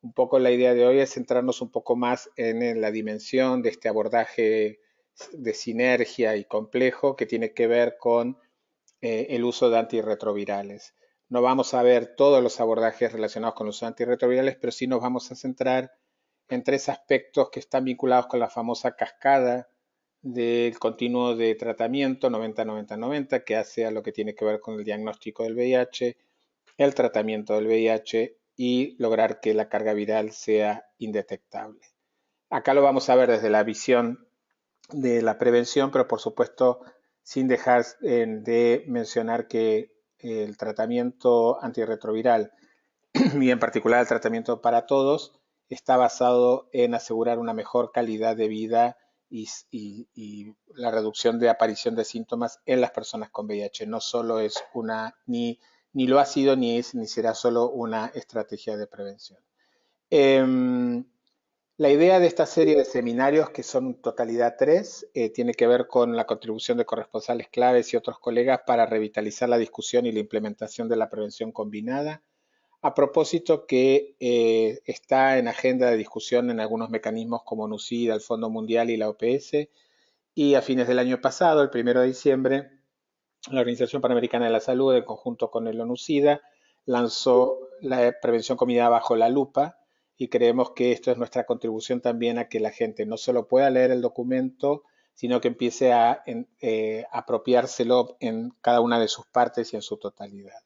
Un poco la idea de hoy es centrarnos un poco más en la dimensión de este abordaje de sinergia y complejo que tiene que ver con el uso de antirretrovirales. No vamos a ver todos los abordajes relacionados con los antirretrovirales, pero sí nos vamos a centrar en tres aspectos que están vinculados con la famosa cascada del continuo de tratamiento 90-90-90, que hace a lo que tiene que ver con el diagnóstico del VIH, el tratamiento del VIH y lograr que la carga viral sea indetectable. Acá lo vamos a ver desde la visión de la prevención, pero por supuesto sin dejar de mencionar que el tratamiento antirretroviral y en particular el tratamiento para todos está basado en asegurar una mejor calidad de vida y la reducción de aparición de síntomas en las personas con VIH. No solo es ni lo ha sido ni será solo una estrategia de prevención. Eh, la idea de esta serie de seminarios, que son en totalidad tres, tiene que ver con la contribución de corresponsales claves y otros colegas para revitalizar la discusión y la implementación de la prevención combinada. A propósito que está en agenda de discusión en algunos mecanismos como NUCIDA, el Fondo Mundial y la OPS, y a fines del año pasado, el 1 de diciembre, la Organización Panamericana de la Salud, en conjunto con el ONU-SIDA, lanzó la prevención combinada bajo la lupa y creemos que esto es nuestra contribución también a que la gente no solo pueda leer el documento, sino que empiece a apropiárselo en cada una de sus partes y en su totalidad.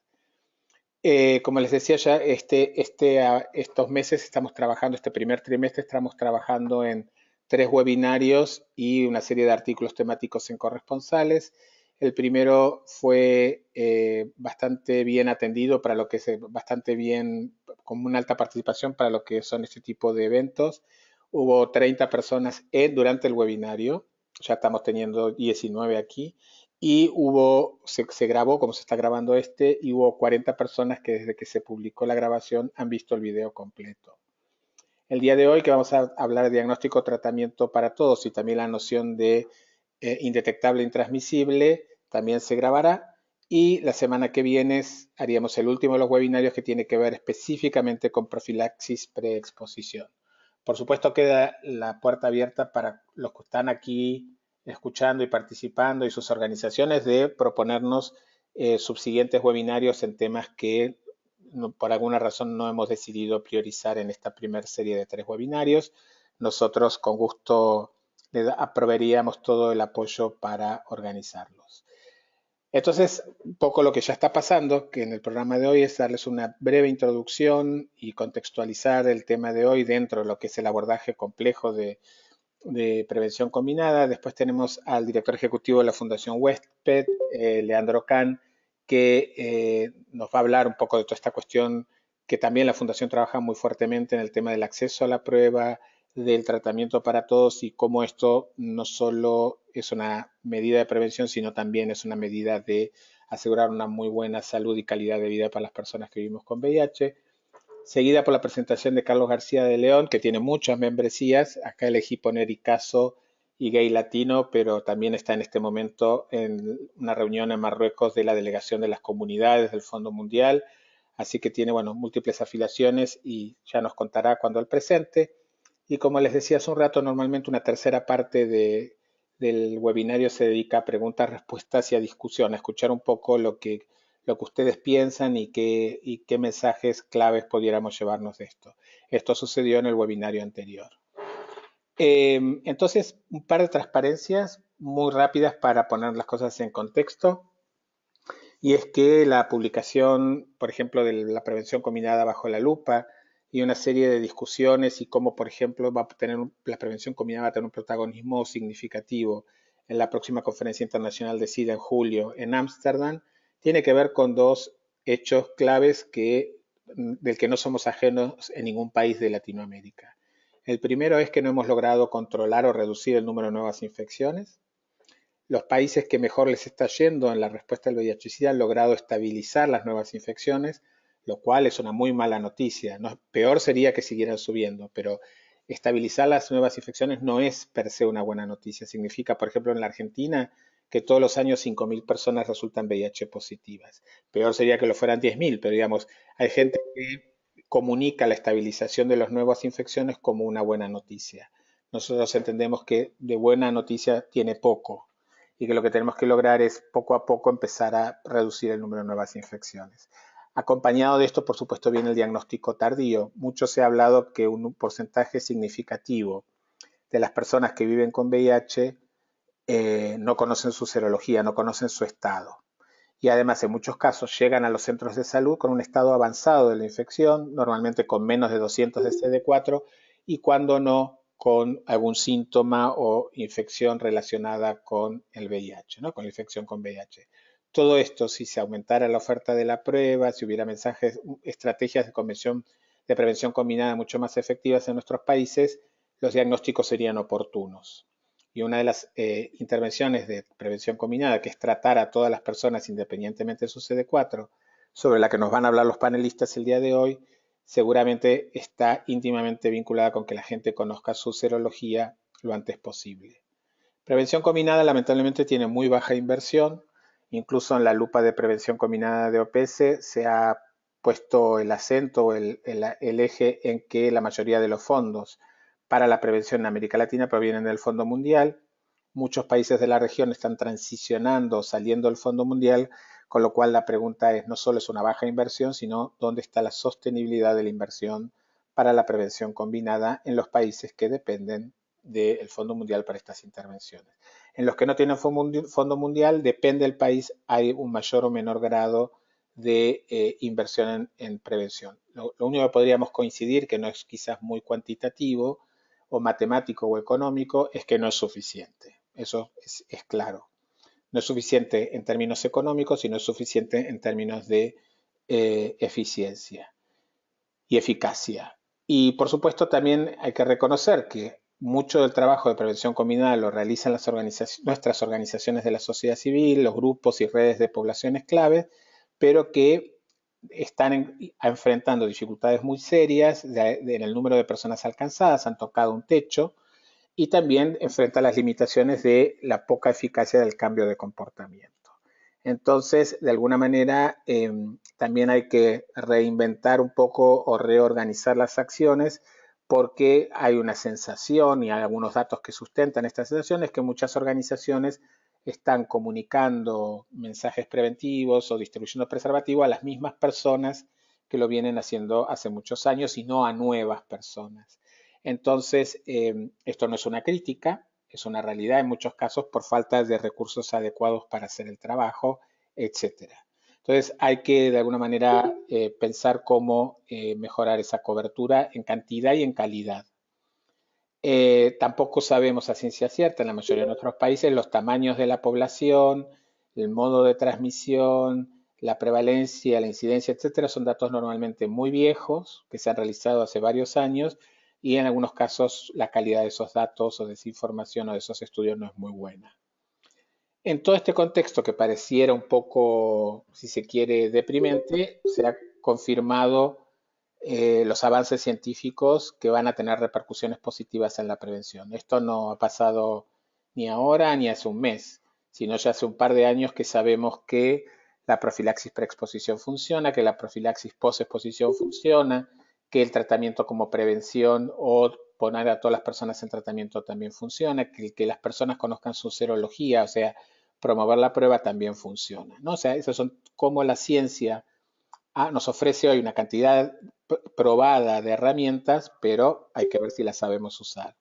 Como les decía ya, estos meses estamos trabajando, este primer trimestre estamos trabajando en 3 webinarios y una serie de artículos temáticos en corresponsales. El primero fue bastante bien atendido para lo que es bastante bien, con una alta participación para lo que son este tipo de eventos. Hubo 30 personas durante el webinario, ya estamos teniendo 19 aquí, y se grabó, como se está grabando y hubo 40 personas que desde que se publicó la grabación han visto el video completo. El día de hoy que vamos a hablar de diagnóstico, tratamiento para todos y también la noción de indetectable, intransmisible, también se grabará. Y la semana que viene haríamos el último de los webinarios que tiene que ver específicamente con profilaxis preexposición. Por supuesto queda la puerta abierta para los que están aquí escuchando y participando y sus organizaciones de proponernos subsiguientes webinarios en temas que por alguna razón no hemos decidido priorizar en esta primera serie de 3 webinarios. Nosotros con gusto le proveeríamos todo el apoyo para organizarlos. Entonces, un poco lo que ya está pasando, que en el programa de hoy es darles una breve introducción y contextualizar el tema de hoy dentro de lo que es el abordaje complejo de prevención combinada. Después tenemos al director ejecutivo de la Fundación Huésped, Leandro Can, que nos va a hablar un poco de toda esta cuestión que también la Fundación trabaja muy fuertemente en el tema del acceso a la prueba, del tratamiento para todos y cómo esto no solo es una medida de prevención, sino también es una medida de asegurar una muy buena salud y calidad de vida para las personas que vivimos con VIH. Seguida por la presentación de Carlos García de León, que tiene muchas membresías. Acá elegí poner ICASO y Gay Latino, pero también está en este momento en una reunión en Marruecos de la delegación de las comunidades del Fondo Mundial. Así que tiene, bueno, múltiples afiliaciones y ya nos contará cuando él presente. Y como les decía hace un rato, normalmente una tercera parte del webinario se dedica a preguntas, respuestas y a discusión, a escuchar un poco lo que ustedes piensan y qué mensajes claves pudiéramos llevarnos de esto. Esto sucedió en el webinario anterior. Entonces, un par de transparencias muy rápidas para poner las cosas en contexto. Y es que la publicación, por ejemplo, de la prevención combinada bajo la lupa y una serie de discusiones y cómo, por ejemplo, la prevención combinada va a tener un protagonismo significativo en la próxima conferencia internacional de SIDA en julio en Ámsterdam, tiene que ver con dos hechos claves del que no somos ajenos en ningún país de Latinoamérica. El primero es que no hemos logrado controlar o reducir el número de nuevas infecciones. Los países que mejor les está yendo en la respuesta al VIH-Sida han logrado estabilizar las nuevas infecciones, lo cual es una muy mala noticia. No, peor sería que siguieran subiendo, pero estabilizar las nuevas infecciones no es per se una buena noticia. Significa, por ejemplo, en la Argentina, que todos los años 5.000 personas resultan VIH positivas. Peor sería que lo fueran 10.000, pero digamos, hay gente que comunica la estabilización de las nuevas infecciones como una buena noticia. Nosotros entendemos que de buena noticia tiene poco y que lo que tenemos que lograr es poco a poco empezar a reducir el número de nuevas infecciones. Acompañado de esto, por supuesto, viene el diagnóstico tardío. Mucho se ha hablado que un porcentaje significativo de las personas que viven con VIH no conocen su serología, no conocen su estado. Y además, en muchos casos, llegan a los centros de salud con un estado avanzado de la infección, normalmente con menos de 200 de CD4, y cuando no, con algún síntoma o infección relacionada con el VIH, ¿no? Con la infección con VIH. Todo esto, si se aumentara la oferta de la prueba, si hubiera mensajes, estrategias de prevención combinada mucho más efectivas en nuestros países, los diagnósticos serían oportunos. Y una de las intervenciones de prevención combinada, que es tratar a todas las personas independientemente de su CD4, sobre la que nos van a hablar los panelistas el día de hoy, seguramente está íntimamente vinculada con que la gente conozca su serología lo antes posible. Prevención combinada lamentablemente tiene muy baja inversión, incluso en la lupa de prevención combinada de OPS se ha puesto el acento, el eje en que la mayoría de los fondos para la prevención en América Latina provienen del Fondo Mundial. Muchos países de la región están transicionando, saliendo del Fondo Mundial, con lo cual la pregunta es no solo es una baja inversión, sino dónde está la sostenibilidad de la inversión para la prevención combinada en los países que dependen del Fondo Mundial para estas intervenciones. En los que no tienen Fondo Mundial, depende del país, hay un mayor o menor grado de inversión en prevención. Lo único que podríamos coincidir, que no es quizás muy cuantitativo o matemático o económico, es que no es suficiente. Eso es claro. No es suficiente en términos económicos y no es suficiente en términos de eficiencia y eficacia. Y por supuesto también hay que reconocer que mucho del trabajo de prevención combinada lo realizan nuestras organizaciones de la sociedad civil, los grupos y redes de poblaciones clave, pero que están enfrentando dificultades muy serias en el número de personas alcanzadas, han tocado un techo y también enfrenta las limitaciones de la poca eficacia del cambio de comportamiento. Entonces, de alguna manera, también hay que reinventar un poco o reorganizar las acciones porque hay una sensación y hay algunos datos que sustentan estas sensaciones que muchas organizaciones están comunicando mensajes preventivos o distribuyendo preservativo a las mismas personas que lo vienen haciendo hace muchos años y no a nuevas personas. Entonces, esto no es una crítica, es una realidad en muchos casos por falta de recursos adecuados para hacer el trabajo, etcétera. Entonces hay que de alguna manera pensar cómo mejorar esa cobertura en cantidad y en calidad. Tampoco sabemos a ciencia cierta en la mayoría de nuestros países los tamaños de la población, el modo de transmisión, la prevalencia, la incidencia, etcétera, son datos normalmente muy viejos que se han realizado hace varios años y en algunos casos la calidad de esos datos o de esa información o de esos estudios no es muy buena. En todo este contexto que pareciera un poco, si se quiere, deprimente, se ha confirmado los avances científicos que van a tener repercusiones positivas en la prevención. Esto no ha pasado ni ahora ni hace un mes, sino ya hace un par de años que sabemos que la profilaxis preexposición funciona, que la profilaxis posexposición funciona, que el tratamiento como prevención o poner a todas las personas en tratamiento también funciona, que las personas conozcan su serología, o sea, promover la prueba también funciona, ¿no? O sea, esas son como la ciencia nos ofrece hoy una cantidad probada de herramientas, pero hay que ver si las sabemos usar.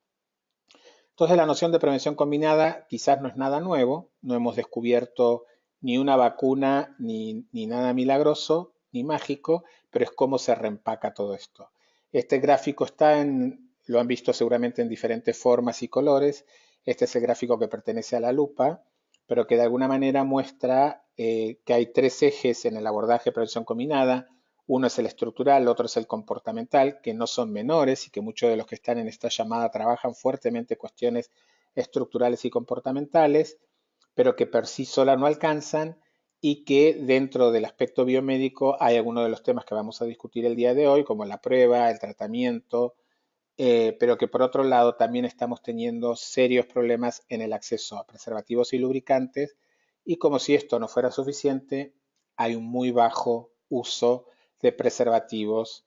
Entonces la noción de prevención combinada quizás no es nada nuevo, no hemos descubierto ni una vacuna ni nada milagroso ni mágico, pero es cómo se reempaca todo esto. Este gráfico lo han visto seguramente en diferentes formas y colores. Este es el gráfico que pertenece a la lupa, pero que de alguna manera muestra que hay tres ejes en el abordaje de prevención combinada. Uno es el estructural, otro es el comportamental, que no son menores y que muchos de los que están en esta llamada trabajan fuertemente cuestiones estructurales y comportamentales, pero que por sí sola no alcanzan y que dentro del aspecto biomédico hay algunos de los temas que vamos a discutir el día de hoy, como la prueba, el tratamiento, pero que por otro lado también estamos teniendo serios problemas en el acceso a preservativos y lubricantes Y como si esto no fuera suficiente, hay un muy bajo uso de preservativos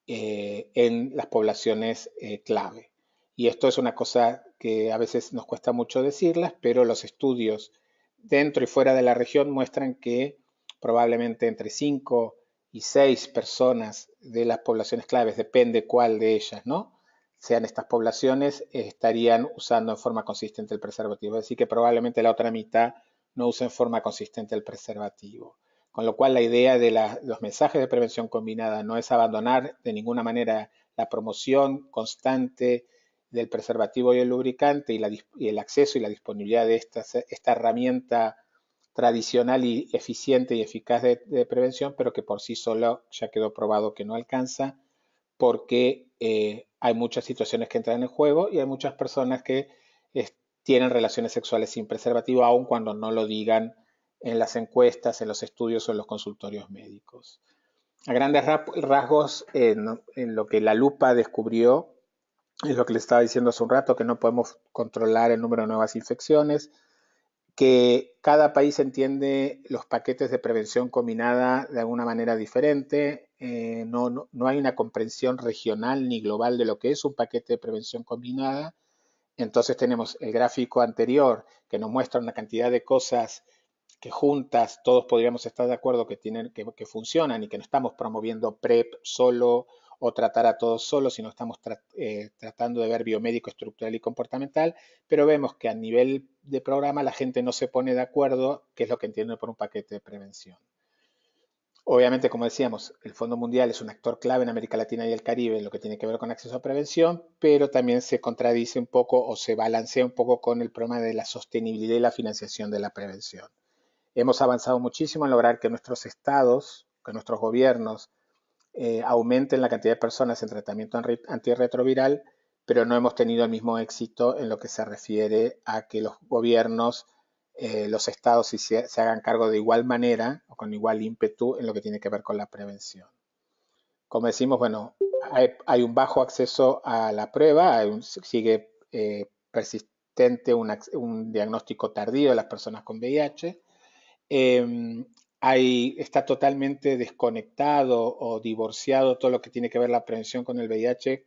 en las poblaciones clave. Y esto es una cosa que a veces nos cuesta mucho decirlas, pero los estudios dentro y fuera de la región muestran que probablemente entre 5 y 6 personas de las poblaciones claves, depende cuál de ellas, ¿no? Sean estas poblaciones, estarían usando en forma consistente el preservativo. Es decir, que probablemente la otra mitad no usa en forma consistente el preservativo. Con lo cual la idea de los mensajes de prevención combinada no es abandonar de ninguna manera la promoción constante del preservativo y el lubricante y el acceso y la disponibilidad de esta herramienta tradicional y eficiente y eficaz de prevención, pero que por sí solo ya quedó probado que no alcanza porque hay muchas situaciones que entran en juego y hay muchas personas que tienen relaciones sexuales sin preservativo, aun cuando no lo digan en las encuestas, en los estudios o en los consultorios médicos. A grandes rasgos, en lo que la lupa descubrió, es lo que le estaba diciendo hace un rato, que no podemos controlar el número de nuevas infecciones, que cada país entiende los paquetes de prevención combinada de alguna manera diferente. No hay una comprensión regional ni global de lo que es un paquete de prevención combinada. Entonces tenemos el gráfico anterior que nos muestra una cantidad de cosas que juntas todos podríamos estar de acuerdo que funcionan y que no estamos promoviendo PrEP solo o tratar a todos solos, sino estamos tratando de ver biomédico, estructural y comportamental, pero vemos que a nivel de programa la gente no se pone de acuerdo qué es lo que entiende por un paquete de prevención. Obviamente, como decíamos, el Fondo Mundial es un actor clave en América Latina y el Caribe en lo que tiene que ver con acceso a prevención, pero también se contradice un poco o se balancea un poco con el problema de la sostenibilidad y la financiación de la prevención. Hemos avanzado muchísimo en lograr que nuestros estados, que nuestros gobiernos aumenten la cantidad de personas en tratamiento antirretroviral, pero no hemos tenido el mismo éxito en lo que se refiere a que los gobiernos, los estados se hagan cargo de igual manera o con igual ímpetu en lo que tiene que ver con la prevención. Como decimos, bueno, hay un bajo acceso a la prueba, sigue persistente un diagnóstico tardío de las personas con VIH. Eh, está totalmente desconectado o divorciado todo lo que tiene que ver la prevención con el VIH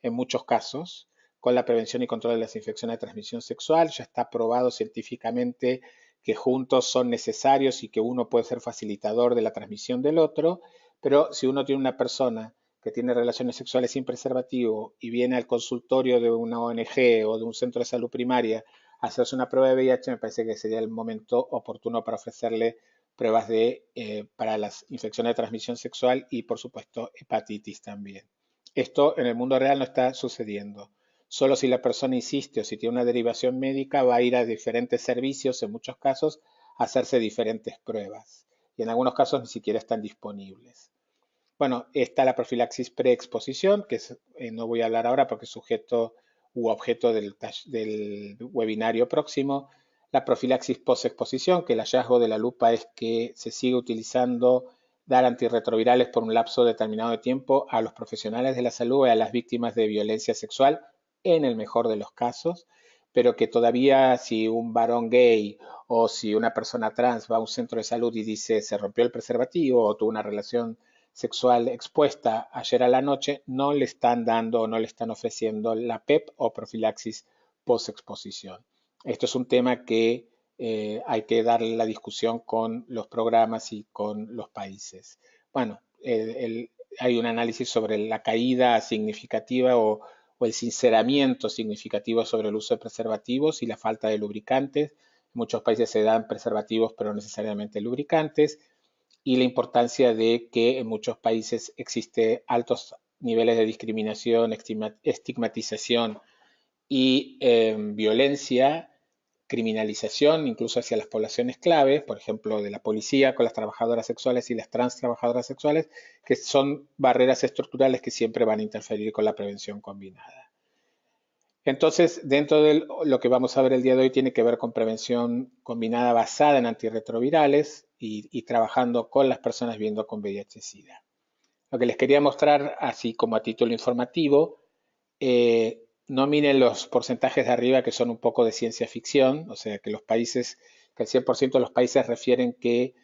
en muchos casos, con la prevención y control de las infecciones de transmisión sexual. Ya está probado científicamente que juntos son necesarios y que uno puede ser facilitador de la transmisión del otro, pero si uno tiene una persona que tiene relaciones sexuales sin preservativo y viene al consultorio de una ONG o de un centro de salud primaria hacerse una prueba de VIH, me parece que sería el momento oportuno para ofrecerle pruebas para las infecciones de transmisión sexual y, por supuesto, hepatitis también. Esto en el mundo real no está sucediendo. Solo si la persona insiste o si tiene una derivación médica va a ir a diferentes servicios, en muchos casos, a hacerse diferentes pruebas. Y en algunos casos ni siquiera están disponibles. Bueno, está la profilaxis preexposición, que no voy a hablar ahora porque es sujeto u objeto del webinario próximo. La profilaxis postexposición, que el hallazgo de la lupa es que se sigue utilizando dar antirretrovirales por un lapso determinado de tiempo a los profesionales de la salud y a las víctimas de violencia sexual, en el mejor de los casos, pero que todavía si un varón gay o si una persona trans va a un centro de salud y dice se rompió el preservativo o tuvo una relación sexual expuesta ayer a la noche, no le están dando o no le están ofreciendo la PEP o profilaxis postexposición. Esto es un tema que hay que darle la discusión con los programas y con los países. Bueno, hay un análisis sobre la caída significativa o el sinceramiento significativo sobre el uso de preservativos y la falta de lubricantes. En muchos países se dan preservativos, pero no necesariamente lubricantes y la importancia de que en muchos países existe altos niveles de discriminación, estigmatización y violencia, criminalización, incluso hacia las poblaciones claves, por ejemplo, de la policía con las trabajadoras sexuales y las trans trabajadoras sexuales, que son barreras estructurales que siempre van a interferir con la prevención combinada. Entonces, dentro de lo que vamos a ver el día de hoy tiene que ver con prevención combinada basada en antirretrovirales y trabajando con las personas viviendo con VIH-Sida. Lo que les quería mostrar, así como a título informativo, no miren los porcentajes de arriba que son un poco de ciencia ficción, o sea que los países que el 100% de los países refieren que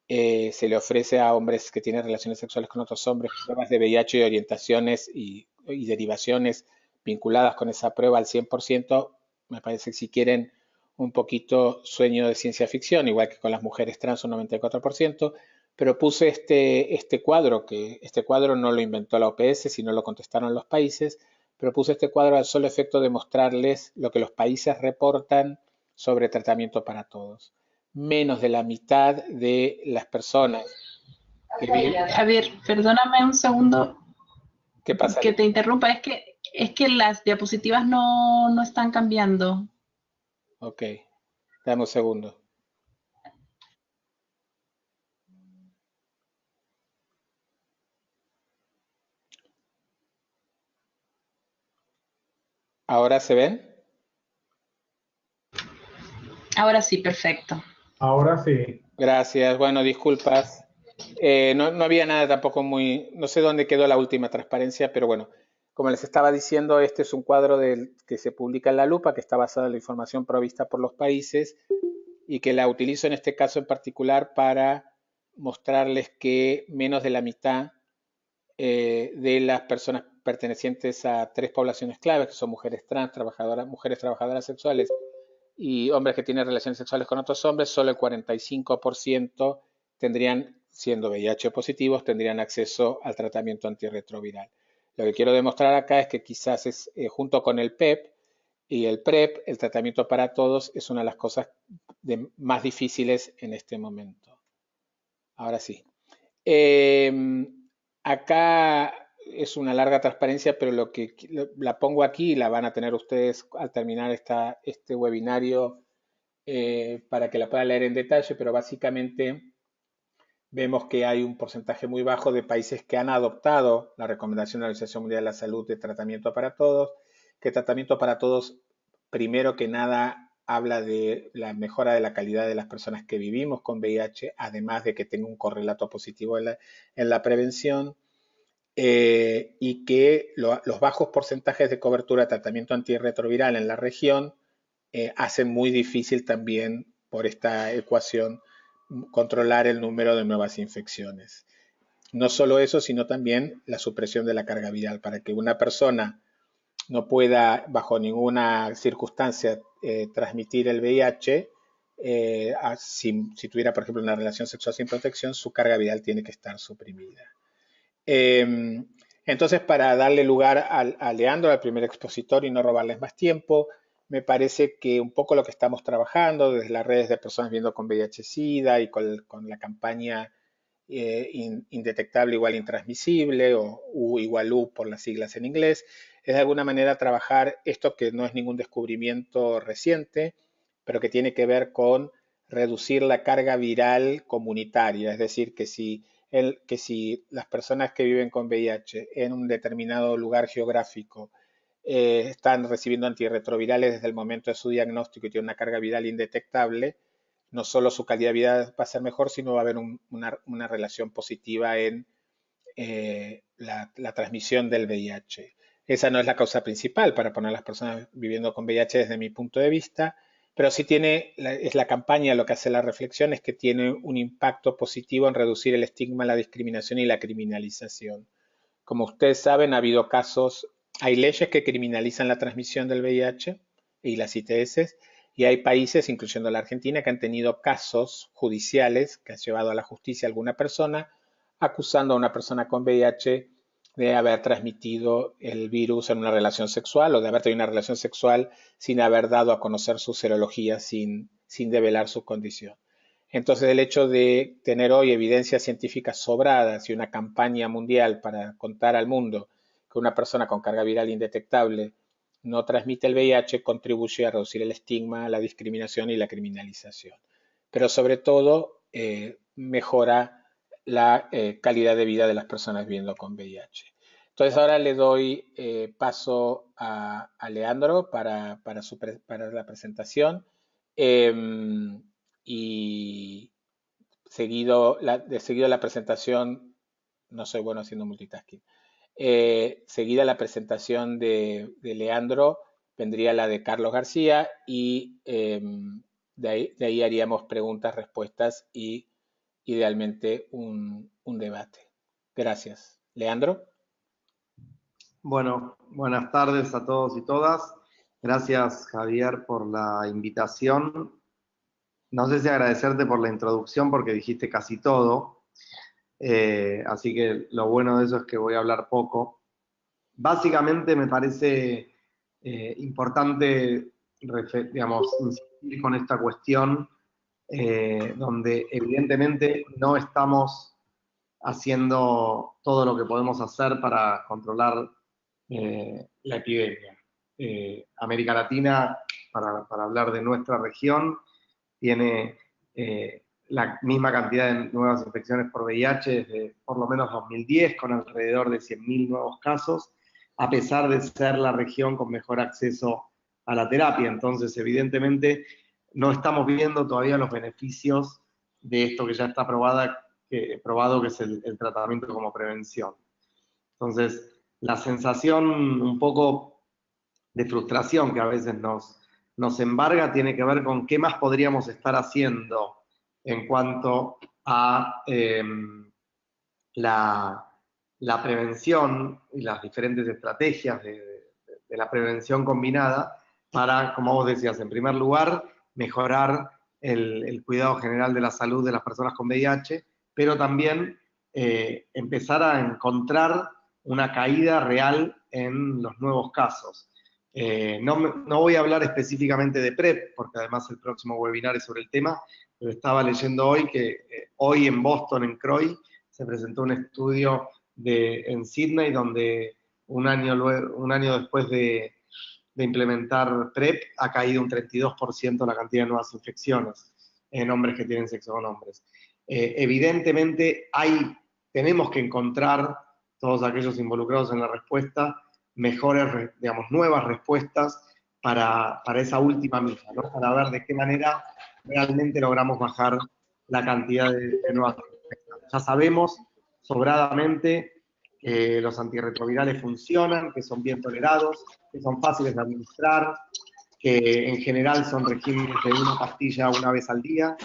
se le ofrece a hombres que tienen relaciones sexuales con otros hombres pruebas de VIH y orientaciones y derivaciones vinculadas con esa prueba al 100%, me parece que si quieren un poquito sueño de ciencia ficción, igual que con las mujeres trans un 94%, pero puse este cuadro, que este cuadro no lo inventó la OPS, sino lo contestaron los países, pero puse este cuadro al solo efecto de mostrarles lo que los países reportan sobre tratamiento para todos. Menos de la mitad de las personas que viven... Javier, perdóname un segundo ¿Qué pasa? que te interrumpa, es que las diapositivas no están cambiando. Ok, dame un segundo. ¿Ahora se ven? Ahora sí, perfecto. Ahora sí. Gracias. Bueno, disculpas. No había nada tampoco muy... No sé dónde quedó la última transparencia, pero bueno, como les estaba diciendo, este es un cuadro que se publica en La Lupa, que está basado en la información provista por los países y que la utilizo en este caso en particular para mostrarles que menos de la mitad de las personas pertenecientes a tres poblaciones claves, que son mujeres trans, mujeres trabajadoras sexuales y hombres que tienen relaciones sexuales con otros hombres, solo el 45% tendrían, siendo VIH positivos, tendrían acceso al tratamiento antirretroviral. Lo que quiero demostrar acá es que quizás es, junto con el PEP y el PrEP, el tratamiento para todos es una de las cosas más difíciles en este momento. Ahora sí. Eh, Acá es una larga transparencia, pero la pongo aquí y la van a tener ustedes al terminar este webinario para que la puedan leer en detalle, pero básicamente vemos que hay un porcentaje muy bajo de países que han adoptado la recomendación de la Organización Mundial de la Salud de tratamiento para todos, que tratamiento para todos, primero que nada, habla de la mejora de la calidad de las personas que vivimos con VIH, además de que tenga un correlato positivo en la prevención, y que los bajos porcentajes de cobertura de tratamiento antirretroviral en la región hacen muy difícil también por esta ecuación controlar el número de nuevas infecciones. No solo eso, sino también la supresión de la carga viral. Para que una persona no pueda, bajo ninguna circunstancia, transmitir el VIH, si tuviera, por ejemplo, una relación sexual sin protección, su carga viral tiene que estar suprimida. Entonces, para darle lugar a Leandro, al primer expositor, y no robarles más tiempo, me parece que un poco lo que estamos trabajando desde las redes de personas viviendo con VIH-Sida y con la campaña indetectable igual intransmisible o U igual U por las siglas en inglés, es de alguna manera trabajar esto que no es ningún descubrimiento reciente, pero que tiene que ver con reducir la carga viral comunitaria, es decir, que si las personas que viven con VIH en un determinado lugar geográfico están recibiendo antirretrovirales desde el momento de su diagnóstico y tienen una carga viral indetectable, no solo su calidad de vida va a ser mejor, sino va a haber una relación positiva en la transmisión del VIH. Esa no es la causa principal para poner a las personas viviendo con VIH desde mi punto de vista, pero sí es la campaña lo que hace la reflexión, es que tiene un impacto positivo en reducir el estigma, la discriminación y la criminalización. Como ustedes saben, ha habido casos, hay leyes que criminalizan la transmisión del VIH y las ITS, y hay países, incluyendo la Argentina, que han tenido casos judiciales que ha llevado a la justicia a alguna persona acusando a una persona con VIH de haber transmitido el virus en una relación sexual o de haber tenido una relación sexual sin haber dado a conocer su serología, sin develar su condición. Entonces, el hecho de tener hoy evidencias científicas sobradas y una campaña mundial para contar al mundo que una persona con carga viral indetectable no transmite el VIH contribuye a reducir el estigma, la discriminación y la criminalización. Pero sobre todo, mejora la calidad de vida de las personas viviendo con VIH. Entonces ahora le doy paso a Leandro para la presentación. Eh, y seguido la presentación, no soy bueno haciendo multitasking, seguida la presentación de Leandro, vendría la de Carlos García y de ahí haríamos preguntas, respuestas y idealmente un debate. Gracias. Leandro. Bueno, buenas tardes a todos y todas. Gracias, Javier, por la invitación. No sé si agradecerte por la introducción porque dijiste casi todo. Así que lo bueno de eso es que voy a hablar poco. Básicamente me parece importante, digamos, insistir con esta cuestión donde evidentemente no estamos haciendo todo lo que podemos hacer para controlar la epidemia. América Latina, para hablar de nuestra región, tiene la misma cantidad de nuevas infecciones por VIH desde por lo menos 2010, con alrededor de 100.000 nuevos casos, a pesar de ser la región con mejor acceso a la terapia. Entonces, evidentemente, no estamos viendo todavía los beneficios de esto que ya está probado, que es el tratamiento como prevención. Entonces, la sensación un poco de frustración que a veces nos embarga tiene que ver con qué más podríamos estar haciendo en cuanto a la prevención y las diferentes estrategias de la prevención combinada para, como vos decías, en primer lugar, mejorar el cuidado general de la salud de las personas con VIH, pero también empezar a encontrar una caída real en los nuevos casos. No voy a hablar específicamente de PrEP, porque además el próximo webinar es sobre el tema, pero estaba leyendo hoy que hoy en Boston, en CROI, se presentó un estudio en Sydney donde un año después de implementar PrEP ha caído un 32% la cantidad de nuevas infecciones en hombres que tienen sexo con hombres. Evidentemente tenemos que encontrar, todos aquellos involucrados en la respuesta, mejores, digamos, nuevas respuestas para esa última milla, ¿no? Para ver de qué manera realmente logramos bajar la cantidad de nuevas infecciones. Ya sabemos sobradamente que los antirretrovirales funcionan, que son bien tolerados, que son fáciles de administrar, que en general son regímenes de una pastilla una vez al día,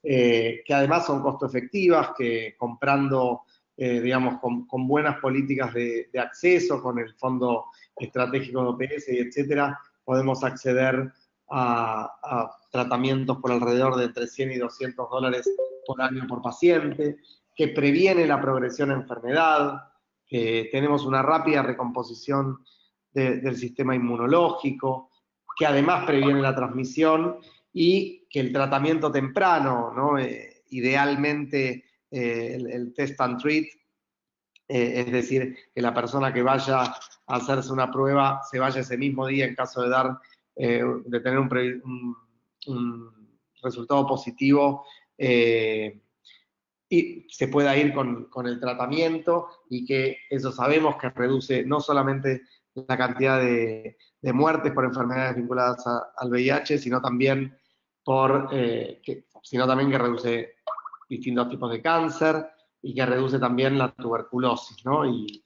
que además son costo efectivas, que comprando, digamos, con buenas políticas de acceso, con el Fondo Estratégico de OPS y etcétera, podemos acceder a tratamientos por alrededor de entre 100 y 200 dólares por año por paciente, que previene la progresión a enfermedad, que tenemos una rápida recomposición del sistema inmunológico, que además previene la transmisión y que el tratamiento temprano, ¿no? Idealmente el test and treat, es decir, que la persona que vaya a hacerse una prueba se vaya ese mismo día en caso de tener un resultado positivo y se pueda ir con el tratamiento, y que eso sabemos que reduce no solamente la cantidad de muertes por enfermedades vinculadas al VIH, sino también que reduce distintos tipos de cáncer y que reduce también la tuberculosis, ¿no? Y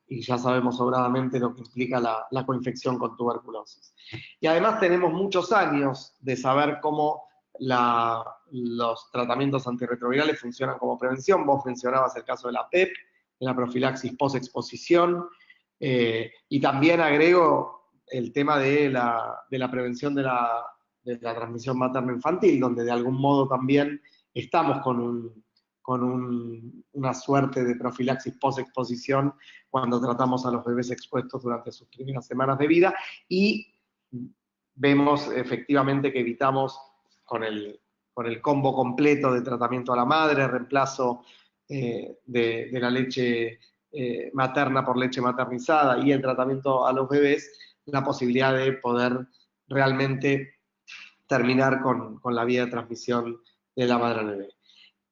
ya sabemos sobradamente lo que implica la coinfección con tuberculosis. Y además tenemos muchos años de saber cómo los tratamientos antirretrovirales funcionan como prevención. Vos mencionabas el caso de la PEP, de la profilaxis post-exposición, y también agrego el tema de la prevención de la transmisión materno-infantil, donde de algún modo también estamos con una suerte de profilaxis post-exposición cuando tratamos a los bebés expuestos durante sus primeras semanas de vida, y vemos efectivamente que evitamos con el combo completo de tratamiento a la madre, reemplazo de la leche materna por leche maternizada y el tratamiento a los bebés, la posibilidad de poder realmente terminar con la vía de transmisión de la madre al bebé.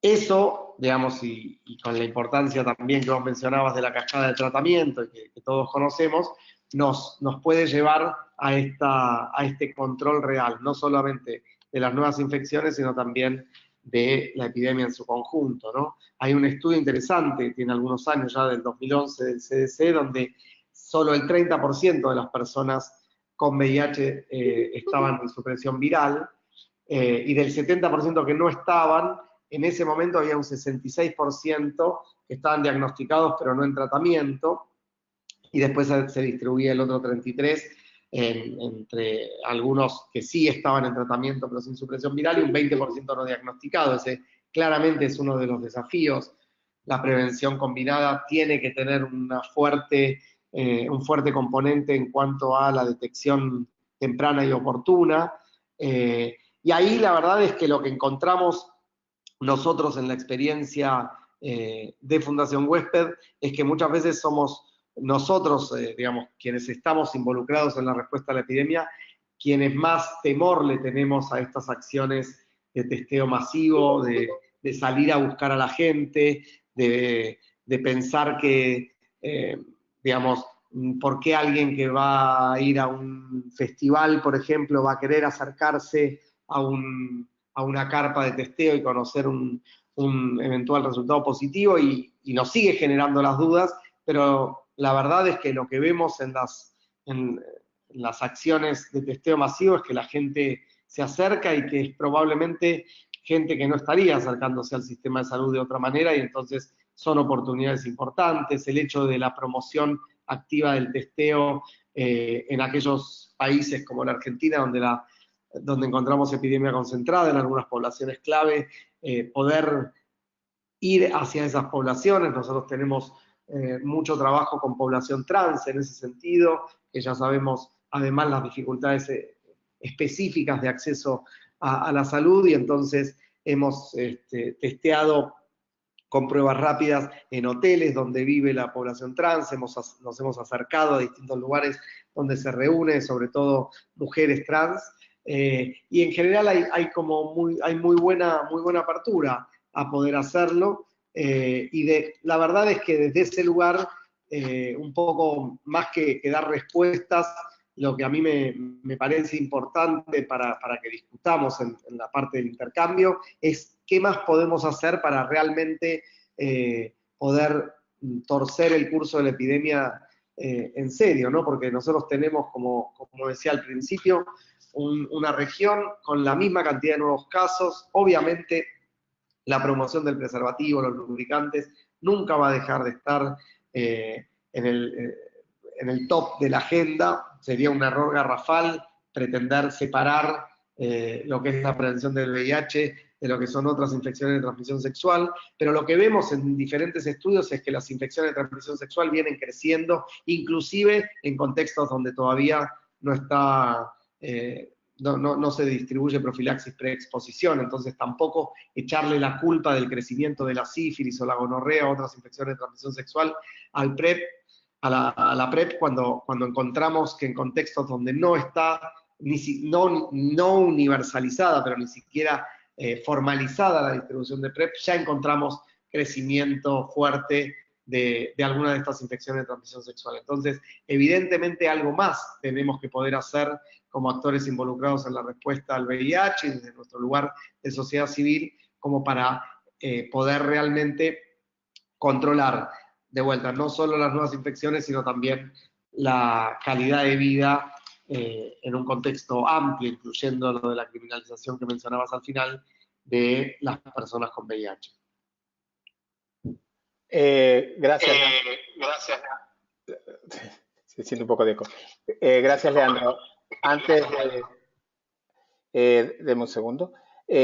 Eso, digamos, y con la importancia también que vos mencionabas de la cascada de tratamiento, que todos conocemos, nos puede llevar a este control real, no solamente de las nuevas infecciones, sino también de la epidemia en su conjunto, ¿no? Hay un estudio interesante, tiene algunos años ya, del 2011 del CDC, donde solo el 30% de las personas con VIH estaban en supresión viral, y del 70% que no estaban, en ese momento había un 66% que estaban diagnosticados pero no en tratamiento, y después se distribuía el otro 33% entre algunos que sí estaban en tratamiento pero sin supresión viral y un 20% no diagnosticado. Ese claramente es uno de los desafíos. La prevención combinada tiene que tener un fuerte componente en cuanto a la detección temprana y oportuna. Y ahí la verdad es que lo que encontramos nosotros en la experiencia de Fundación Huésped es que muchas veces somos nosotros, digamos, quienes estamos involucrados en la respuesta a la epidemia, quienes más temor le tenemos a estas acciones de testeo masivo, de salir a buscar a la gente, de pensar que, digamos, ¿por qué alguien que va a ir a un festival, por ejemplo, va a querer acercarse a una carpa de testeo y conocer un eventual resultado positivo? Y nos sigue generando las dudas, pero la verdad es que lo que vemos en las acciones de testeo masivo es que la gente se acerca y que es probablemente gente que no estaría acercándose al sistema de salud de otra manera, y entonces son oportunidades importantes. El hecho de la promoción activa del testeo en aquellos países como la Argentina, donde encontramos epidemia concentrada en algunas poblaciones clave, poder ir hacia esas poblaciones. Nosotros tenemos mucho trabajo con población trans en ese sentido, que ya sabemos además las dificultades específicas de acceso a la salud, y entonces hemos testeado con pruebas rápidas en hoteles donde vive la población trans. Nos hemos acercado a distintos lugares donde se reúne, sobre todo mujeres trans, y en general hay muy buena apertura a poder hacerlo, la verdad es que desde ese lugar, un poco más que dar respuestas, lo que a mí me parece importante para que discutamos en la parte del intercambio es qué más podemos hacer para realmente poder torcer el curso de la epidemia en serio, ¿no? Porque nosotros tenemos, como decía al principio, una región con la misma cantidad de nuevos casos. Obviamente la promoción del preservativo, los lubricantes, nunca va a dejar de estar en el top de la agenda. Sería un error garrafal pretender separar lo que es la prevención del VIH de lo que son otras infecciones de transmisión sexual, pero lo que vemos en diferentes estudios es que las infecciones de transmisión sexual vienen creciendo, inclusive en contextos donde todavía no está... no se distribuye profilaxis preexposición, entonces tampoco echarle la culpa del crecimiento de la sífilis o la gonorrea o otras infecciones de transmisión sexual al PrEP, a la PrEP, cuando encontramos que en contextos donde no está no universalizada, pero ni siquiera formalizada la distribución de PrEP, ya encontramos crecimiento fuerte de alguna de estas infecciones de transmisión sexual. Entonces, evidentemente algo más tenemos que poder hacer como actores involucrados en la respuesta al VIH y desde nuestro lugar de sociedad civil, como para poder realmente controlar, de vuelta, no solo las nuevas infecciones, sino también la calidad de vida en un contexto amplio, incluyendo lo de la criminalización que mencionabas al final de las personas con VIH. Gracias. Gracias. Se siente un poco de eco. Gracias, Leandro. Antes deme un segundo.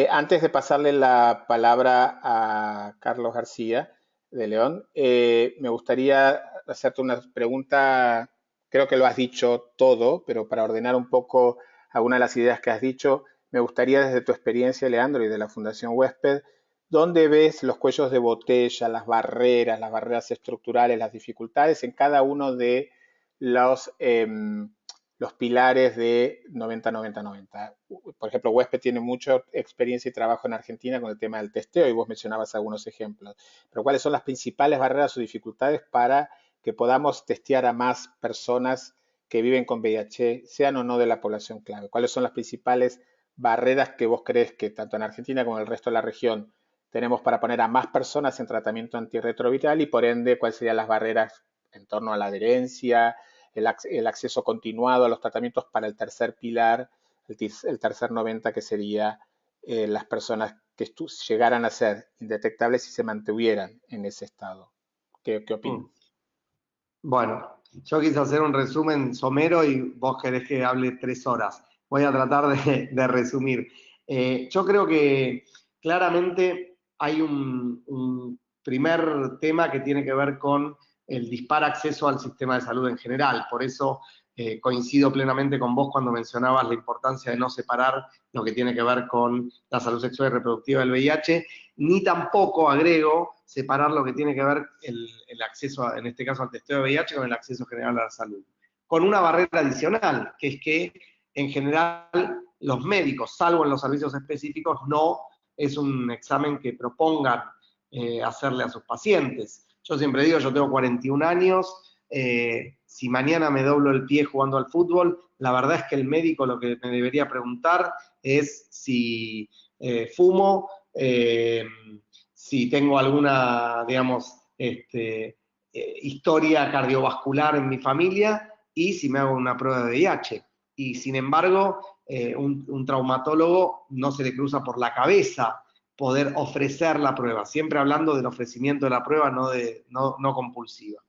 Antes de pasarle la palabra a Carlos García de León, me gustaría hacerte una pregunta. Creo que lo has dicho todo, pero para ordenar un poco algunas de las ideas que has dicho, me gustaría desde tu experiencia, Leandro, y de la Fundación Huésped, ¿dónde ves los cuellos de botella, las barreras estructurales, las dificultades en cada uno de los pilares de 90-90-90? Por ejemplo, Huésped tiene mucha experiencia y trabajo en Argentina con el tema del testeo y vos mencionabas algunos ejemplos. Pero ¿cuáles son las principales barreras o dificultades para que podamos testear a más personas que viven con VIH, sean o no de la población clave? ¿Cuáles son las principales barreras que vos crees que tanto en Argentina como en el resto de la región tenemos para poner a más personas en tratamiento antirretroviral, y por ende cuáles serían las barreras en torno a la adherencia, el acceso continuado a los tratamientos para el tercer pilar, el tercer 90, que sería las personas que llegaran a ser indetectables y se mantuvieran en ese estado. ¿Qué opinas? Bueno, yo quise hacer un resumen somero y vos querés que hable 3 horas. Voy a tratar de resumir. Yo creo que claramente hay un primer tema que tiene que ver con el dispar acceso al sistema de salud en general. Por eso coincido plenamente con vos cuando mencionabas la importancia de no separar lo que tiene que ver con la salud sexual y reproductiva del VIH, ni tampoco, agrego, separar lo que tiene que ver el acceso, en este caso al testeo de VIH, con el acceso general a la salud. Con una barrera adicional, que es que en general los médicos, salvo en los servicios específicos, no es un examen que propongan hacerle a sus pacientes. Yo siempre digo, yo tengo 41 años, si mañana me doblo el pie jugando al fútbol, la verdad es que el médico lo que me debería preguntar es si fumo, si tengo alguna, digamos, historia cardiovascular en mi familia y si me hago una prueba de VIH. Y sin embargo, un traumatólogo no se le cruza por la cabeza poder ofrecer la prueba, siempre hablando del ofrecimiento de la prueba, no compulsiva.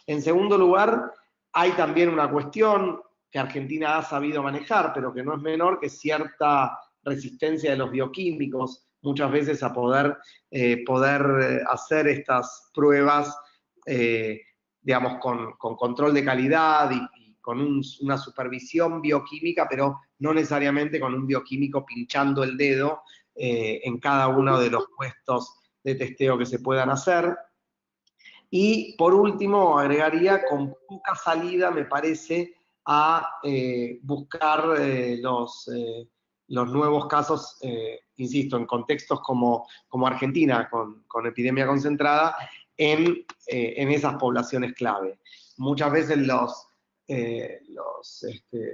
En segundo lugar, hay también una cuestión que Argentina ha sabido manejar, pero que no es menor, que cierta resistencia de los bioquímicos muchas veces a poder hacer estas pruebas, digamos, con control de calidad y con una supervisión bioquímica, pero no necesariamente con un bioquímico pinchando el dedo en cada uno de los puestos de testeo que se puedan hacer. Y por último, agregaría con poca salida, me parece, a buscar los nuevos casos, insisto, en contextos como Argentina, con epidemia concentrada, en esas poblaciones clave. Muchas veces los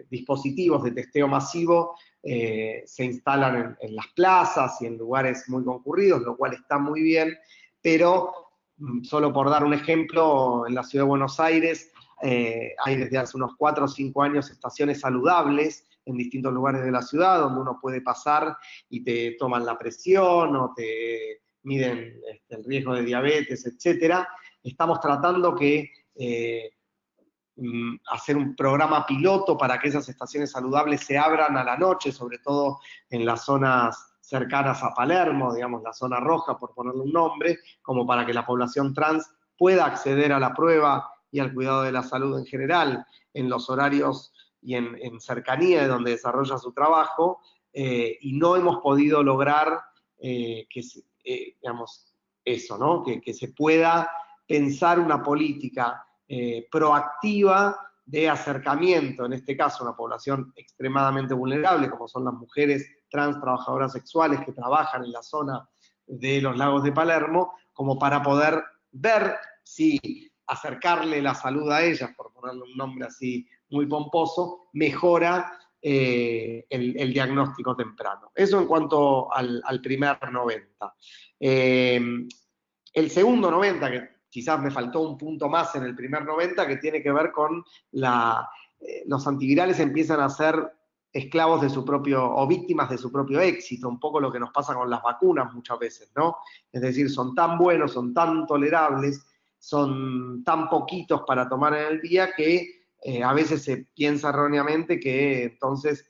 dispositivos de testeo masivo se instalan en las plazas y en lugares muy concurridos, lo cual está muy bien, pero solo por dar un ejemplo, en la ciudad de Buenos Aires hay desde hace unos 4 o 5 años estaciones saludables en distintos lugares de la ciudad, donde uno puede pasar y te toman la presión o te miden el riesgo de diabetes, etc. Estamos tratando que hacer un programa piloto para que esas estaciones saludables se abran a la noche, sobre todo en las zonas cercanas a Palermo, digamos la zona roja, por ponerle un nombre, como para que la población trans pueda acceder a la prueba y al cuidado de la salud en general, en los horarios y en cercanía de donde desarrolla su trabajo, y no hemos podido lograr digamos, eso, ¿no? Que se pueda pensar una política proactiva de acercamiento, en este caso una población extremadamente vulnerable, como son las mujeres trans trabajadoras sexuales que trabajan en la zona de los lagos de Palermo, como para poder ver si acercarle la salud a ellas, por ponerle un nombre así muy pomposo, mejora el diagnóstico temprano. Eso en cuanto al primer 90. El segundo 90, que quizás me faltó un punto más en el primer 90, que tiene que ver con los antivirales empiezan a ser esclavos de su propio, o víctimas de su propio éxito, un poco lo que nos pasa con las vacunas muchas veces, ¿no? Es decir, son tan buenos, son tan tolerables, son tan poquitos para tomar en el día que a veces se piensa erróneamente que entonces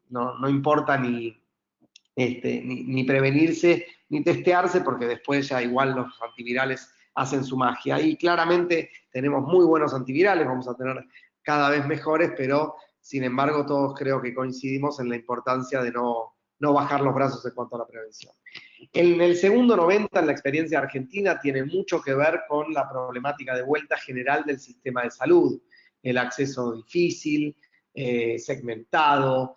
no importa ni prevenirse ni testearse, porque después ya igual los antivirales hacen su magia. Y claramente tenemos muy buenos antivirales, vamos a tener cada vez mejores, pero sin embargo todos creo que coincidimos en la importancia de no bajar los brazos en cuanto a la prevención. En el segundo 90, en la experiencia argentina, tiene mucho que ver con la problemática de vuelta general del sistema de salud, el acceso difícil, segmentado,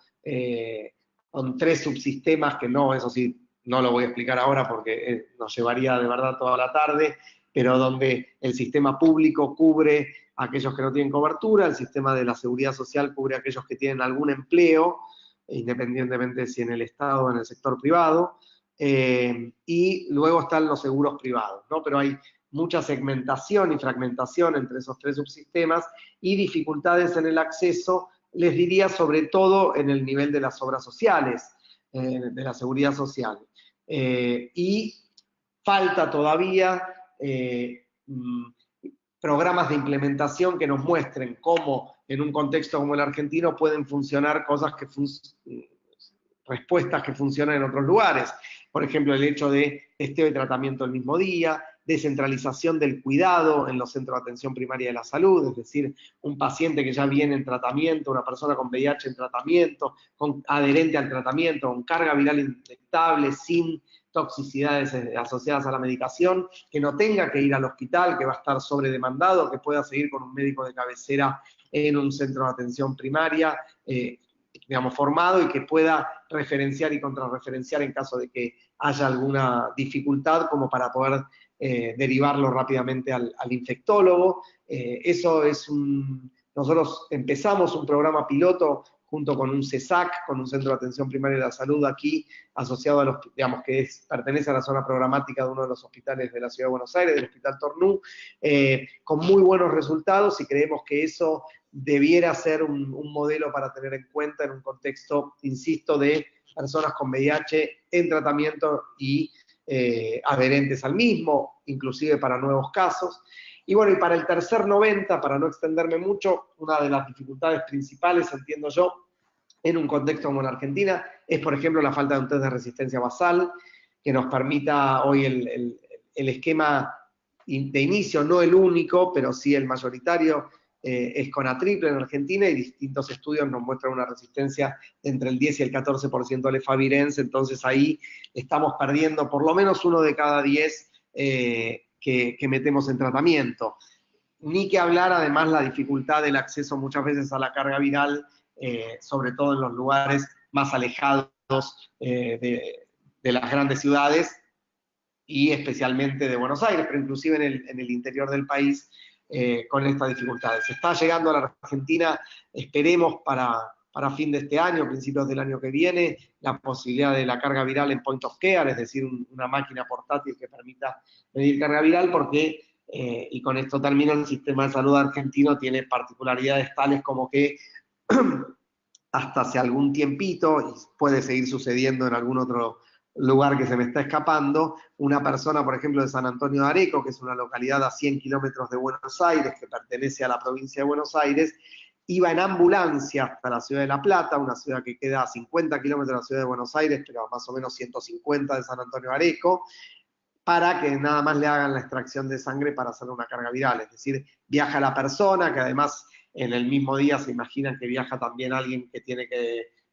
con 3 subsistemas que no, eso sí, no lo voy a explicar ahora porque nos llevaría de verdad toda la tarde, pero donde el sistema público cubre a aquellos que no tienen cobertura, el sistema de la seguridad social cubre a aquellos que tienen algún empleo, independientemente de si en el Estado o en el sector privado, y luego están los seguros privados, ¿no? Pero hay mucha segmentación y fragmentación entre esos 3 subsistemas y dificultades en el acceso, les diría sobre todo en el nivel de las obras sociales. de la Seguridad Social. Y falta todavía programas de implementación que nos muestren cómo en un contexto como el argentino pueden funcionar cosas respuestas que funcionan en otros lugares. Por ejemplo, el hecho de testeo y tratamiento el mismo día, descentralización del cuidado en los centros de atención primaria de la salud, es decir, un paciente que ya viene en tratamiento, una persona con VIH en tratamiento, adherente al tratamiento, con carga viral indetectable, sin toxicidades asociadas a la medicación, que no tenga que ir al hospital, que va a estar sobredemandado, que pueda seguir con un médico de cabecera en un centro de atención primaria, digamos, formado, y que pueda referenciar y contrarreferenciar en caso de que haya alguna dificultad, como para poder derivarlo rápidamente al infectólogo. Eso es nosotros empezamos un programa piloto junto con un CESAC, con un Centro de Atención Primaria de la Salud aquí, asociado a los, digamos, que pertenece a la zona programática de uno de los hospitales de la Ciudad de Buenos Aires, del Hospital Tornú, con muy buenos resultados, y creemos que eso debiera ser un modelo para tener en cuenta en un contexto, insisto, de personas con VIH en tratamiento y adherentes al mismo, inclusive para nuevos casos. Y bueno, y para el tercer 90, para no extenderme mucho, una de las dificultades principales, entiendo yo, en un contexto como en Argentina, es, por ejemplo, la falta de un test de resistencia basal, que nos permita hoy el esquema de inicio, no el único, pero sí el mayoritario, es con Atriple en Argentina, y distintos estudios nos muestran una resistencia de entre el 10 y el 14% al efavirenz. Entonces ahí estamos perdiendo por lo menos uno de cada 10 que metemos en tratamiento. Ni que hablar, además, la dificultad del acceso muchas veces a la carga viral, sobre todo en los lugares más alejados de las grandes ciudades, y especialmente de Buenos Aires, pero inclusive en el interior del país, con estas dificultades. Está llegando a la Argentina, esperemos para fin de este año, principios del año que viene, la posibilidad de la carga viral en point of care, es decir, una máquina portátil que permita medir carga viral, porque, y con esto termino, el sistema de salud argentino tiene particularidades tales como que hasta hace algún tiempito, y puede seguir sucediendo en algún otro lugar que se me está escapando, una persona, por ejemplo, de San Antonio de Areco, que es una localidad a 100 kilómetros de Buenos Aires, que pertenece a la provincia de Buenos Aires, iba en ambulancia hasta la ciudad de La Plata, una ciudad que queda a 50 kilómetros de la ciudad de Buenos Aires, pero a más o menos 150 de San Antonio de Areco, para que nada más le hagan la extracción de sangre para hacer una carga viral. Es decir, viaja la persona, que además en el mismo día se imaginan que viaja también alguien que tiene